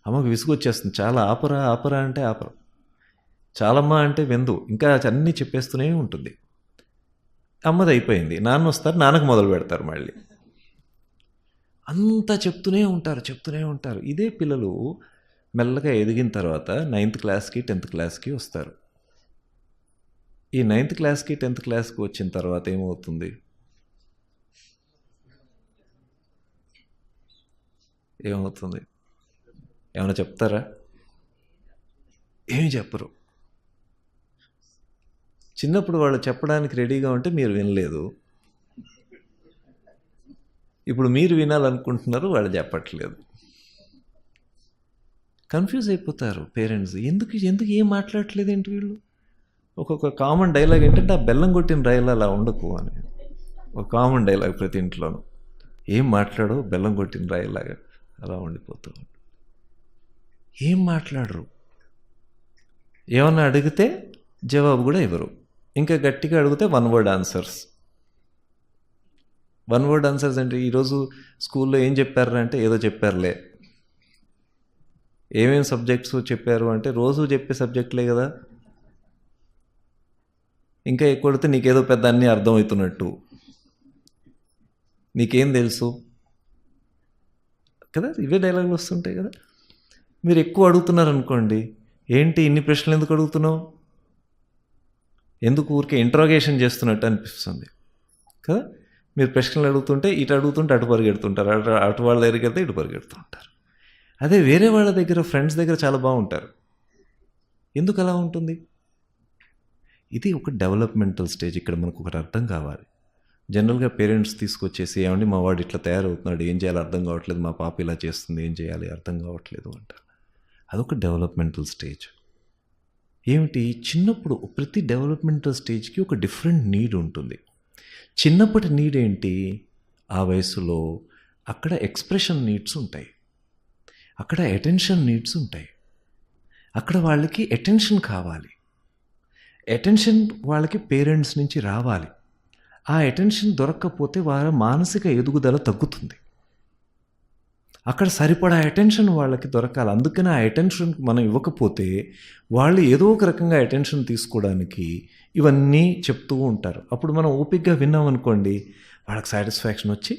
అమ్మకి విసుగొచ్చేస్తుంది, చాలా ఆపరా అంటే ఆపరా, చాలమ్మ అంటే విందు, ఇంకా అన్నీ చెప్పేస్తూనే ఉంటుంది. అమ్మది అయిపోయింది, నాన్న వస్తారు, నాన్నకు మొదలు పెడతారు మళ్ళీ. అంతా చెప్తూనే ఉంటారు. ఇదే పిల్లలు మెల్లగా ఎదిగిన తర్వాత 9th క్లాస్కి 10th క్లాస్కి వస్తారు. ఈ 9th క్లాస్కి 10th క్లాస్కి వచ్చిన తర్వాత ఏమవుతుంది? ఏమైనా చెప్తారా? ఏమి చెప్పరు. చిన్నప్పుడు వాళ్ళు చెప్పడానికి రెడీగా ఉంటే మీరు వినలేదు. ఇప్పుడు మీరు వినాలనుకుంటున్నారు, వాళ్ళు చెప్పట్లేదు. కన్ఫ్యూజ్ అయిపోతారు పేరెంట్స్. ఎందుకు ఏం మాట్లాడట్లేదు ఏంటి వీళ్ళు? ఒక్కొక్క కామన్ డైలాగ్ ఏంటంటే, ఆ బెల్లం కొట్టిన రైలు అలా ఉండకు అని ఒక కామన్ డైలాగ్ ప్రతి ఇంట్లోనూ. ఏం మాట్లాడో బెల్లం కొట్టిన రాయిలాగా అలా ఉండిపోతూ. ఏం మాట్లాడరు. ఏమన్నా అడిగితే జవాబు కూడా ఇవ్వరు. ఇంకా గట్టిగా అడిగితే వన్ వర్డ్ ఆన్సర్స్ అంటే, ఈరోజు స్కూల్లో ఏం చెప్పారు అంటే, ఏదో చెప్పారులే. ఏమేమి సబ్జెక్ట్స్ చెప్పారు అంటే, రోజు చెప్పే సబ్జెక్టులే కదా. ఇంకా ఎక్కువ అడిగితే నీకేదో పెద్ద అన్నీ అర్థమవుతున్నట్టు, నీకేం తెలుసు కదా. ఇవే డైలాగులు వస్తుంటాయి కదా. మీరు ఎక్కువ అడుగుతున్నారు అనుకోండి, ఏంటి ఇన్ని ప్రశ్నలు ఎందుకు అడుగుతున్నావు, ఎందుకు ఊరికే ఇంట్రాగేషన్ చేస్తున్నట్టు అనిపిస్తుంది కదా. మీరు ప్రశ్నలు అడుగుతుంటే ఇటు అడుగుతుంటే అటు పరిగెడుతుంటారు, అటు వాళ్ళ దగ్గరికి వెళ్తే ఇటు పరిగెడుతుంటారు. అదే వేరే వాళ్ళ దగ్గర, ఫ్రెండ్స్ దగ్గర చాలా బాగుంటారు. ఎందుకు అలా ఉంటుంది? ఇది ఒక డెవలప్మెంటల్ స్టేజ్. ఇక్కడ మనకు ఒకటి అర్థం కావాలి. జనరల్గా పేరెంట్స్ తీసుకొచ్చేసి ఏమండి మా వాడు ఇట్లా తయారవుతున్నాడు, ఏం చేయాలో అర్థం కావట్లేదు, మా పాప ఇలా చేస్తుంది, ఏం చేయాలి అర్థం కావట్లేదు అంటారు. అదొక డెవలప్మెంటల్ స్టేజ్. ఏమిటి, చిన్నప్పుడు ప్రతి డెవలప్మెంటల్ స్టేజ్కి ఒక డిఫరెంట్ నీడ్ ఉంటుంది. చిన్నప్పటి నీడ్ ఏంటి, ఆ వయసులో అక్కడ ఎక్స్ప్రెషన్ నీడ్స్ ఉంటాయి, అక్కడ అటెన్షన్ నీడ్స్ ఉంటాయి. అక్కడ వాళ్ళకి అటెన్షన్ కావాలి. అటెన్షన్ వాళ్ళకి పేరెంట్స్ నుంచి రావాలి. ఆ అటెన్షన్ దొరక్కపోతే వాళ్ళ మానసిక ఎదుగుదల తగ్గుతుంది. అక్కడ సరిపడా అటెన్షన్ వాళ్ళకి దొరకాలి. అందుకని ఆ అటెన్షన్ మనం ఇవ్వకపోతే వాళ్ళు ఏదో ఒక రకంగా అటెన్షన్ తీసుకోవడానికి ఇవన్నీ చెప్తూ ఉంటారు. అప్పుడు మనం ఓపికగా విన్నాం అనుకోండి, వాళ్ళకి సాటిస్ఫాక్షన్ వచ్చి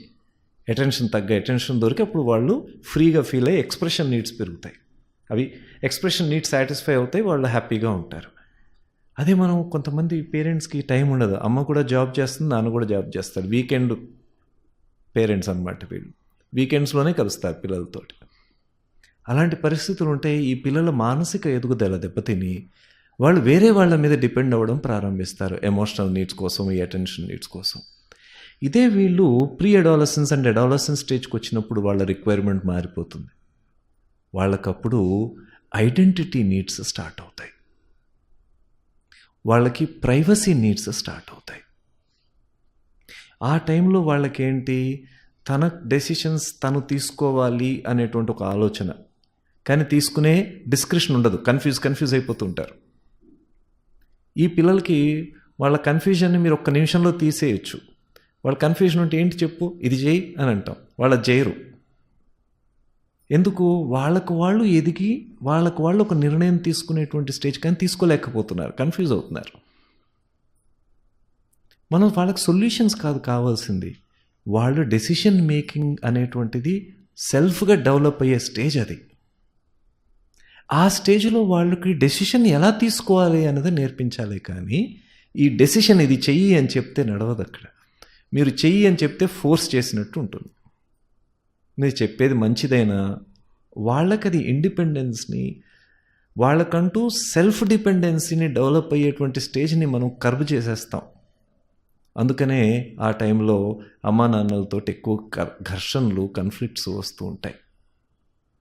అటెన్షన్ తగ్గ అటెన్షన్ దొరికి అప్పుడు వాళ్ళు ఫ్రీగా ఫీల్ అయ్యి ఎక్స్ప్రెషన్ నీడ్స్ పెరుగుతాయి. అవి ఎక్స్ప్రెషన్ నీడ్స్ సాటిస్ఫై అవుతాయి, వాళ్ళు హ్యాపీగా ఉంటారు. అదే మనం కొంతమంది పేరెంట్స్కి టైం ఉండదు. అమ్మ కూడా జాబ్ చేస్తుంది, నాన్న కూడా జాబ్ చేస్తారు. వీకెండ్ పేరెంట్స్ అన్నమాట వీళ్ళు. వీకెండ్స్లోనే కలుస్తారు పిల్లలతోటి. అలాంటి పరిస్థితులు ఉంటే ఈ పిల్లల మానసిక ఎదుగుదల దెబ్బతిని వాళ్ళు వేరే వాళ్ళ మీద డిపెండ్ అవ్వడం ప్రారంభిస్తారు, ఎమోషనల్ నీడ్స్ కోసం, ఈ అటెన్షన్ నీడ్స్ కోసం. ఇదే వీళ్ళు ప్రీ అడాలసెన్స్ అండ్ అడాలసెన్స్ స్టేజ్కి వచ్చినప్పుడు వాళ్ళ రిక్వైర్మెంట్ మారిపోతుంది. వాళ్ళకప్పుడు ఐడెంటిటీ నీడ్స్ స్టార్ట్ అవుతాయి, వాళ్ళకి ప్రైవసీ నీడ్స్ స్టార్ట్ అవుతాయి. ఆ టైంలో వాళ్ళకేంటి, తన డెసిషన్స్ తను తీసుకోవాలి అనేటువంటి ఒక ఆలోచన, కానీ తీసుకునే డిస్క్రిప్షన్ ఉండదు, కన్ఫ్యూజ్ అయిపోతుంటారు. ఈ పిల్లలకి వాళ్ళ కన్ఫ్యూజన్ని మీరు ఒక్క నిమిషంలో తీసేయచ్చు. వాళ్ళ కన్ఫ్యూజన్ ఉంటే ఏంటి చెప్పు, ఇది చేయి అని అంటాం, వాళ్ళ చేయరు. ఎందుకు, వాళ్ళకు వాళ్ళు ఎదిగి వాళ్ళకు వాళ్ళు ఒక నిర్ణయం తీసుకునేటువంటి స్టేజ్ కానీ తీసుకోలేకపోతున్నారు, కన్ఫ్యూజ్ అవుతున్నారు. మనం వాళ్ళకి సొల్యూషన్స్ కాదు కావాల్సింది, వాళ్ళు డెసిషన్ మేకింగ్ అనేటువంటిది సెల్ఫ్గా డెవలప్ అయ్యే స్టేజ్ అది. ఆ స్టేజ్లో వాళ్ళకి డెసిషన్ ఎలా తీసుకోవాలి అన్నది నేర్పించాలి. కానీ ఈ డెసిషన్ ఇది చెయ్యి అని చెప్తే నడవదు. అక్కడ మీరు చెయ్యి అని చెప్తే ఫోర్స్ చేసినట్టు ఉంటుంది. మీరు చెప్పేది మంచిదైనా వాళ్ళకి అది ఇండిపెండెన్స్ని, వాళ్ళకంటూ సెల్ఫ్ డిపెండెన్సీని డెవలప్ అయ్యేటువంటి స్టేజ్ని మనం కర్వ్ చేసేస్తాం. అందుకనే ఆ టైంలో అమ్మా నాన్నలతో ఎక్కువ ఘర్షణలు, కన్ఫ్లిక్ట్స్ వస్తూ ఉంటాయి.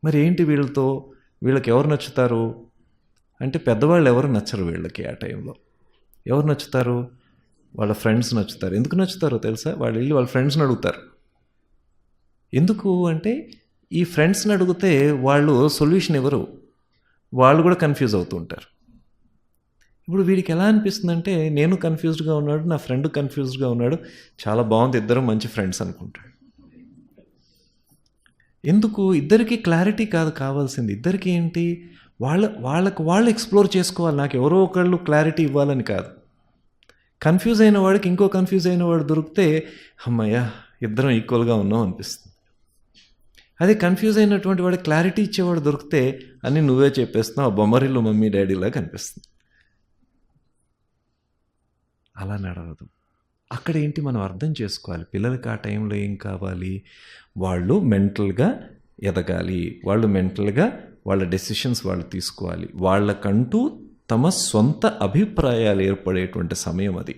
మరి ఏంటి వీళ్ళకి ఎవరు నచ్చుతారు అంటే పెద్దవాళ్ళు ఎవరు నచ్చరు వీళ్ళకి. ఆ టైంలో ఎవరు నచ్చుతారు, వాళ్ళ ఫ్రెండ్స్ నచ్చుతారు. ఎందుకు నచ్చుతారో తెలుసా, వాళ్ళు వెళ్ళి వాళ్ళ ఫ్రెండ్స్ని అడుగుతారు. ఎందుకు అంటే ఈ ఫ్రెండ్స్ని అడిగితే వాళ్ళు సొల్యూషన్ ఇవ్వరు, వాళ్ళు కూడా కన్ఫ్యూజ్ అవుతూ ఉంటారు. ఇప్పుడు వీడికి ఎలా అనిపిస్తుందంటే, నేను కన్ఫ్యూజ్డ్గా ఉన్నాడు, నా ఫ్రెండ్ కన్ఫ్యూజ్డ్గా ఉన్నాడు, చాలా బాగుంది, ఇద్దరు మంచి ఫ్రెండ్స్ అనుకుంటాడు. ఎందుకు, ఇద్దరికి క్లారిటీ కాదు కావాల్సింది. ఇద్దరికి ఏంటి, వాళ్ళకు వాళ్ళు ఎక్స్ప్లోర్ చేసుకోవాలి. నాకు ఎవరో ఒకళ్ళు క్లారిటీ ఇవ్వాలని కాదు. కన్ఫ్యూజ్ అయిన వాడికి ఇంకో కన్ఫ్యూజ్ అయిన వాడు దొరికితే అమ్మయ్య ఇద్దరం ఈక్వల్గా ఉన్నాం అనిపిస్తుంది. అదే కన్ఫ్యూజ్ అయినటువంటి వాడికి క్లారిటీ ఇచ్చేవాడు దొరికితే అన్నీ నువ్వే చెప్పేస్తున్నావు, బొమ్మరిల్లు మమ్మీ డాడీలా కనిపిస్తుంది. అలా నడవదు. అక్కడ ఏంటి మనం అర్థం చేసుకోవాలి, పిల్లలకి ఆ టైంలో ఏం కావాలి, వాళ్ళు మెంటల్గా ఎదగాలి, వాళ్ళు మెంటల్గా వాళ్ళ డెసిషన్స్ వాళ్ళు తీసుకోవాలి, వాళ్ళకంటూ తమ సొంత అభిప్రాయాలు ఏర్పడేటువంటి సమయం అది,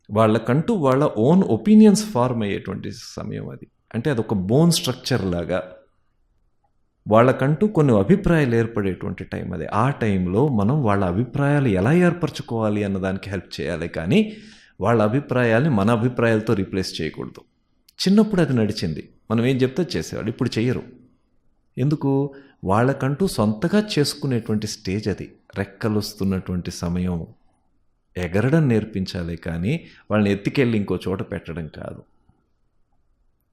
వాళ్ళకంటూ వాళ్ళ ఓన్ ఒపీనియన్స్ ఫార్మ్ అయ్యేటువంటి సమయం అది. అంటే అదొక బోన్ స్ట్రక్చర్ లాగా వాళ్ళకంటూ కొన్ని అభిప్రాయాలు ఏర్పడేటువంటి టైం అది. ఆ టైంలో మనం వాళ్ళ అభిప్రాయాలు ఎలా ఏర్పరచుకోవాలి అన్నదానికి హెల్ప్ చేయాలి, కానీ వాళ్ళ అభిప్రాయాల్ని మన అభిప్రాయాలతో రీప్లేస్ చేయకూడదు. చిన్నప్పుడు అది నడిచింది, మనం ఏం చెప్తే చేసేవాళ్ళు, ఇప్పుడు చెయ్యరు. ఎందుకు, వాళ్ళకంటూ సొంతగా చేసుకునేటువంటి స్టేజ్ అది, రెక్కలు వస్తున్నటువంటి సమయం. ఎగరడం నేర్పించాలి, కానీ వాళ్ళని ఎత్తికెళ్ళి ఇంకో చోట పెట్టడం కాదు.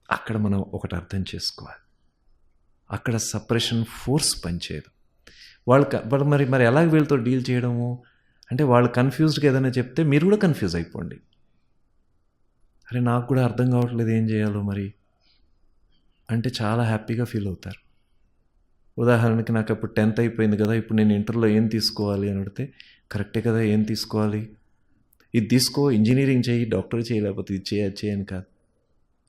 అక్కడ మనం ఒకటి అర్థం చేసుకోవాలి, అక్కడ సపరేషన్ ఫోర్స్ పనిచేయదు. వాళ్ళు మరి ఎలా వీళ్ళతో డీల్ చేయడము అంటే, వాళ్ళు కన్ఫ్యూజ్డ్గా ఏదైనా చెప్తే మీరు కూడా కన్ఫ్యూజ్ అయిపోండి. అరే నాకు కూడా అర్థం కావట్లేదు ఏం చేయాలో మరి అంటే చాలా హ్యాపీగా ఫీల్ అవుతారు. ఉదాహరణకి నాకు అప్పుడు 10th అయిపోయింది కదా, ఇప్పుడు నేను ఇంటర్లో ఏం తీసుకోవాలి అని అడిగితే, కరెక్టే కదా, ఏం తీసుకోవాలి, ఇది తీసుకో, ఇంజనీరింగ్ చేయి, డాక్టర్ చేయి, లేకపోతే ఇది చేయని కాదు.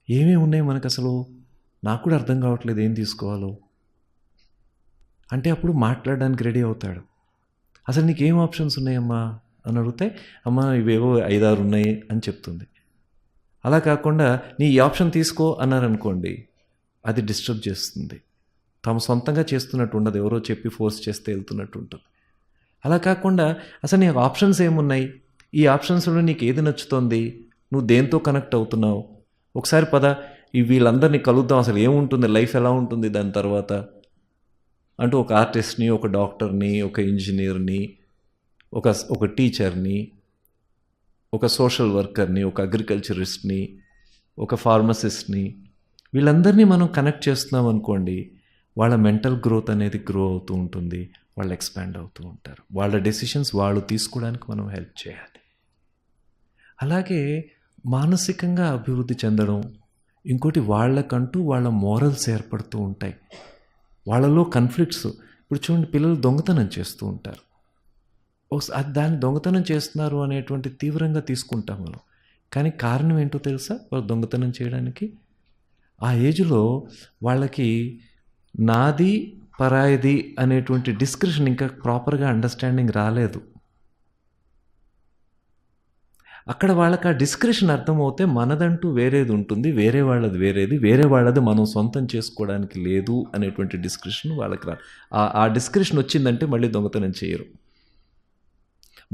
ఏమేమి ఉన్నాయి మనకు అసలు, నాకు కూడా అర్థం కావట్లేదు ఏం తీసుకోవాలో అంటే అప్పుడు మాట్లాడడానికి రెడీ అవుతాడు. అసలు నీకేం ఆప్షన్స్ ఉన్నాయమ్మా అని అడిగితే అమ్మ ఇవేవో 5-6 ఉన్నాయి అని చెప్తుంది. అలా కాకుండా నీ ఈ ఆప్షన్ తీసుకో అన్నారనుకోండి, అది డిస్టర్బ్ చేస్తుంది. తాము సొంతంగా చేస్తున్నట్టు ఉండదు, ఎవరో చెప్పి ఫోర్స్ చేస్తే వెళ్తున్నట్టు ఉంటుంది. అలా కాకుండా అసలు నీకు ఆప్షన్స్ ఏమున్నాయి, ఈ ఆప్షన్స్లో నీకు ఏది నచ్చుతోంది, నువ్వు దేంతో కనెక్ట్ అవుతున్నావు, ఒకసారి పద ఈ వీళ్ళందరినీ కలుద్దాం, అసలు ఏముంటుంది లైఫ్ ఎలా ఉంటుంది దాని తర్వాత అంటూ ఒక ఆర్టిస్ట్ని, ఒక డాక్టర్ని, ఒక ఇంజనీర్ని, ఒక టీచర్ని, ఒక సోషల్ వర్కర్ని, ఒక అగ్రికల్చరిస్ట్ని, ఒక ఫార్మసిస్ట్ని, వీళ్ళందరినీ మనం కనెక్ట్ చేస్తున్నాం అనుకోండి, వాళ్ళ మెంటల్ గ్రోత్ అనేది గ్రో అవుతూ ఉంటుంది, వాళ్ళు ఎక్స్పాండ్ అవుతూ ఉంటారు. వాళ్ళ డెసిషన్స్ వాళ్ళు తీసుకోవడానికి మనం హెల్ప్ చేయాలి. అలాగే మానసికంగా అభివృద్ధి చెందడం, ఇంకోటి వాళ్ళకంటూ వాళ్ళ మోరల్స్ ఏర్పడుతూ ఉంటాయి. వాళ్ళలో కన్ఫ్లిక్ట్స్, ఇప్పుడు చూడండి పిల్లలు దొంగతనం చేస్తూ ఉంటారు, అది దాన్ని దొంగతనం చేస్తున్నారు అనేటువంటి తీవ్రంగా తీసుకుంటాం మనం. కానీ కారణం ఏంటో తెలుసా వాళ్ళు దొంగతనం చేయడానికి? ఆ ఏజ్లో వాళ్ళకి నాది పరాయిది అనేటువంటి డిస్క్రిప్షన్ ఇంకా ప్రాపర్గా అండర్స్టాండింగ్ రాలేదు. అక్కడ వాళ్ళకి ఆ డిస్క్రిప్షన్ అర్థమవుతే మనదంటూ వేరేది ఉంటుంది, వేరే వాళ్ళది వేరేది, వేరే వాళ్ళది మనం సొంతం చేసుకోవడానికి లేదు అనేటువంటి డిస్క్రిప్షన్ వాళ్ళకి ఆ డిస్క్రిప్షన్ వచ్చిందంటే మళ్ళీ దొంగతనం చేయరు.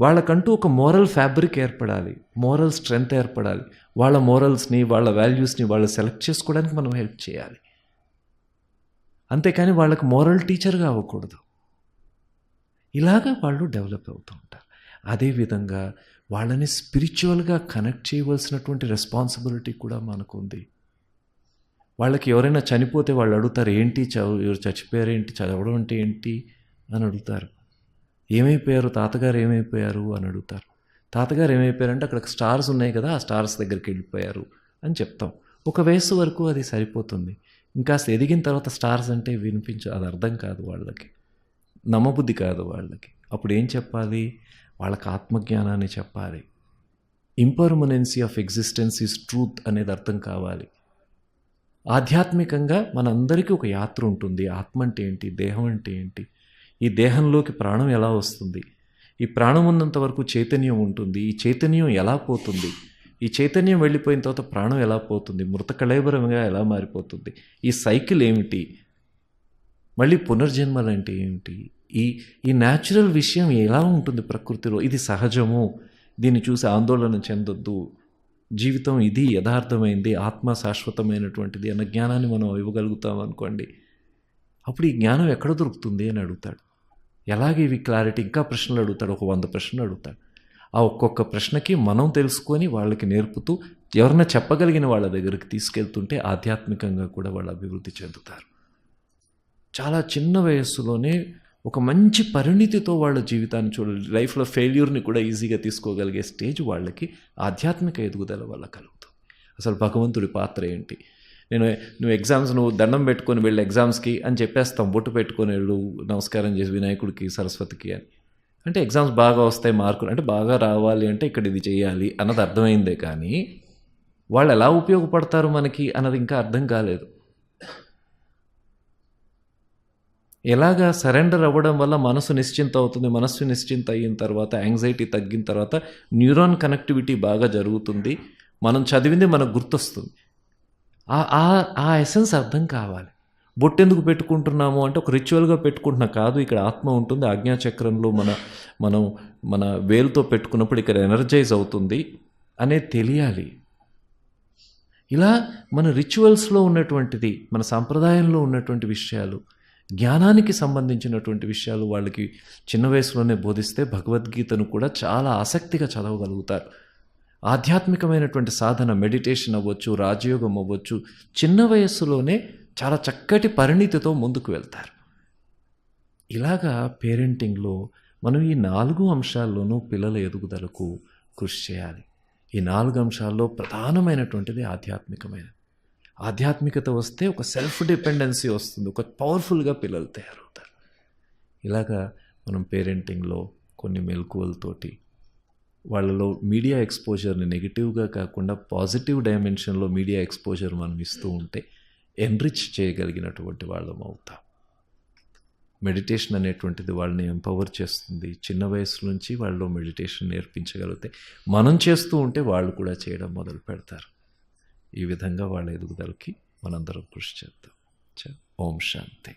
వాళ్ళకంటూ ఒక మోరల్ ఫ్యాబ్రిక్ ఏర్పడాలి, మోరల్ స్ట్రెంగ్త్ ఏర్పడాలి. వాళ్ళ మోరల్స్ని, వాళ్ళ వాల్యూస్ని వాళ్ళు సెలెక్ట్ చేసుకోవడానికి మనం హెల్ప్ చేయాలి. అంతేకాని వాళ్ళకి మోరల్ టీచర్గా అవ్వకూడదు. ఇలాగా వాళ్ళు డెవలప్ అవుతూ ఉంటారు. అదేవిధంగా వాళ్ళని స్పిరిచువల్గా కనెక్ట్ చేయవలసినటువంటి రెస్పాన్సిబిలిటీ కూడా మనకు ఉంది. వాళ్ళకి ఎవరైనా చనిపోతే వాళ్ళు అడుగుతారు, ఏంటి ఎవరు చచ్చిపోయారు, ఏంటి చదవడం అంటే ఏంటి అని అడుగుతారు. ఏమైపోయారు తాతగారు, ఏమైపోయారు అని అడుగుతారు. తాతగారు ఏమైపోయారంటే అక్కడ స్టార్స్ ఉన్నాయి కదా, ఆ స్టార్స్ దగ్గరికి వెళ్ళిపోయారు అని చెప్తాం. ఒక వయసు వరకు అది సరిపోతుంది. ఇంకా ఎదిగిన తర్వాత స్టార్స్ అంటే అది అర్థం కాదు వాళ్ళకి, నమ్మబుద్ధి కాదు వాళ్ళకి. అప్పుడు ఏం చెప్పాలి? వాళ్ళకి ఆత్మజ్ఞానాన్ని చెప్పాలి. ఇంపర్మనెన్సీ ఆఫ్ ఎగ్జిస్టెన్స్ ఈజ్ ట్రూత్ అనేది అర్థం కావాలి. ఆధ్యాత్మికంగా మనందరికీ ఒక యాత్ర ఉంటుంది. ఆత్మ అంటే ఏంటి, దేహం అంటే ఏంటి, ఈ దేహంలోకి ప్రాణం ఎలా వస్తుంది, ఈ ప్రాణం ఉన్నంత వరకు చైతన్యం ఉంటుంది, ఈ చైతన్యం ఎలా పోతుంది, ఈ చైతన్యం వెళ్ళిపోయిన తర్వాత ప్రాణం ఎలా పోతుంది, మృత కళేబరంగా ఎలా మారిపోతుంది, ఈ సైకిల్ ఏమిటి, మళ్ళీ పునర్జన్మలు అంటే ఏమిటి, ఈ న్యాచురల్ విషయం ఎలా ఉంటుంది ప్రకృతిలో, ఇది సహజము, దీన్ని చూసి ఆందోళన చెందొద్దు, జీవితం ఇది యథార్థమైంది, ఆత్మ శాశ్వతమైనటువంటిది అన్న జ్ఞానాన్ని మనం ఇవ్వగలుగుతాం అనుకోండి. అప్పుడు ఈ జ్ఞానం ఎక్కడ దొరుకుతుంది అని అడుగుతాడు. ఎలాగే ఇవి క్లారిటీ, ఇంకా ప్రశ్నలు అడుగుతాడు, ఒక 100 ప్రశ్నలు అడుగుతాడు. ఆ ఒక్కొక్క ప్రశ్నకి మనం తెలుసుకొని వాళ్ళకి నేర్పుతూ ఎవరైనా చెప్పగలిగిన వాళ్ళ దగ్గరికి తీసుకెళ్తుంటే ఆధ్యాత్మికంగా కూడా వాళ్ళు అభివృద్ధి చెందుతారు. చాలా చిన్న వయస్సులోనే ఒక మంచి పరిణితితో వాళ్ళ జీవితాన్ని చూడాలి, లైఫ్లో ఫెయిల్యూర్ని కూడా ఈజీగా తీసుకోగలిగే స్టేజ్ వాళ్ళకి ఆధ్యాత్మిక ఎదుగుదల వల్ల కలుగుతుంది. అసలు భగవంతుడి పాత్ర ఏంటి? నువ్వు ఎగ్జామ్స్ నువ్వు దండం పెట్టుకొని వెళ్ళి ఎగ్జామ్స్కి అని చెప్పేస్తాం, బొట్టు పెట్టుకొని వెళ్ళు, నమస్కారం చేసి వినాయకుడికి, సరస్వతికి అని. అంటే ఎగ్జామ్స్ బాగా వస్తాయి, మార్కులు అంటే బాగా రావాలి అంటే ఇక్కడ ఇది చేయాలి అన్నది అర్థమైందే, కానీ వాళ్ళు ఎలా ఉపయోగపడతారు మనకి అన్నది ఇంకా అర్థం కాలేదు. ఎలాగా సరెండర్ అవ్వడం వల్ల మనసు నిశ్చింత అవుతుంది, మనస్సు నిశ్చింత అయిన తర్వాత యాంగ్జైటీ తగ్గిన తర్వాత న్యూరాన్ కనెక్టివిటీ బాగా జరుగుతుంది, మనం చదివింది మనకు గుర్తొస్తుంది. ఆ ఎసెన్స్ అర్థం కావాలి. బొట్టెందుకు పెట్టుకుంటున్నాము అంటే ఒక రిచువల్గా పెట్టుకుంటున్నా కాదు, ఇక్కడ ఆత్మ ఉంటుంది, ఆజ్ఞాచక్రంలో మన వేలుతో పెట్టుకున్నప్పుడు ఇక్కడ ఎనర్జైజ్ అవుతుంది అనేది తెలియాలి. ఇలా మన రిచువల్స్లో ఉన్నటువంటిది, మన సాంప్రదాయంలో ఉన్నటువంటి విషయాలు, జ్ఞానానికి సంబంధించినటువంటి విషయాలు వాళ్ళకి చిన్న వయసులోనే బోధిస్తే భగవద్గీతను కూడా చాలా ఆసక్తిగా చదవగలుగుతారు. ఆధ్యాత్మికమైనటువంటి సాధన, మెడిటేషన్ అవ్వచ్చు, రాజయోగం అవ్వచ్చు, చిన్న వయస్సులోనే చాలా చక్కటి పరిణితితో ముందుకు వెళ్తారు. ఇలాగా పేరెంటింగ్లో మనం ఈ 4 అంశాల్లోనూ పిల్లల ఎదుగుదలకు కృషి చేయాలి. ఈ 4 అంశాల్లో ప్రధానమైనటువంటిది ఆధ్యాత్మికత వస్తే ఒక సెల్ఫ్ డిపెండెన్సీ వస్తుంది, ఒక పవర్ఫుల్గా పిల్లలు తయారవుతారు. ఇలాగా మనం పేరెంటింగ్లో కొన్ని మెలకువలతోటి వాళ్ళలో మీడియా ఎక్స్పోజర్ని నెగిటివ్గా కాకుండా పాజిటివ్ డైమెన్షన్లో మీడియా ఎక్స్పోజర్ మనం ఇస్తూ ఉంటే ఎన్రిచ్ చేయగలిగినటువంటి వాళ్ళం అవుతాం. మెడిటేషన్ అనేటువంటిది వాళ్ళని ఎంపవర్ చేస్తుంది. చిన్న వయసు నుంచి వాళ్ళు మెడిటేషన్ నేర్పించగలిగితే మనం చేస్తూ ఉంటే వాళ్ళు కూడా చేయడం మొదలు పెడతారు. ఈ విధంగా వాళ్ళ ఎదుగుదలకి మనందరం కృషి చేద్దాం. ఓం శాంతి.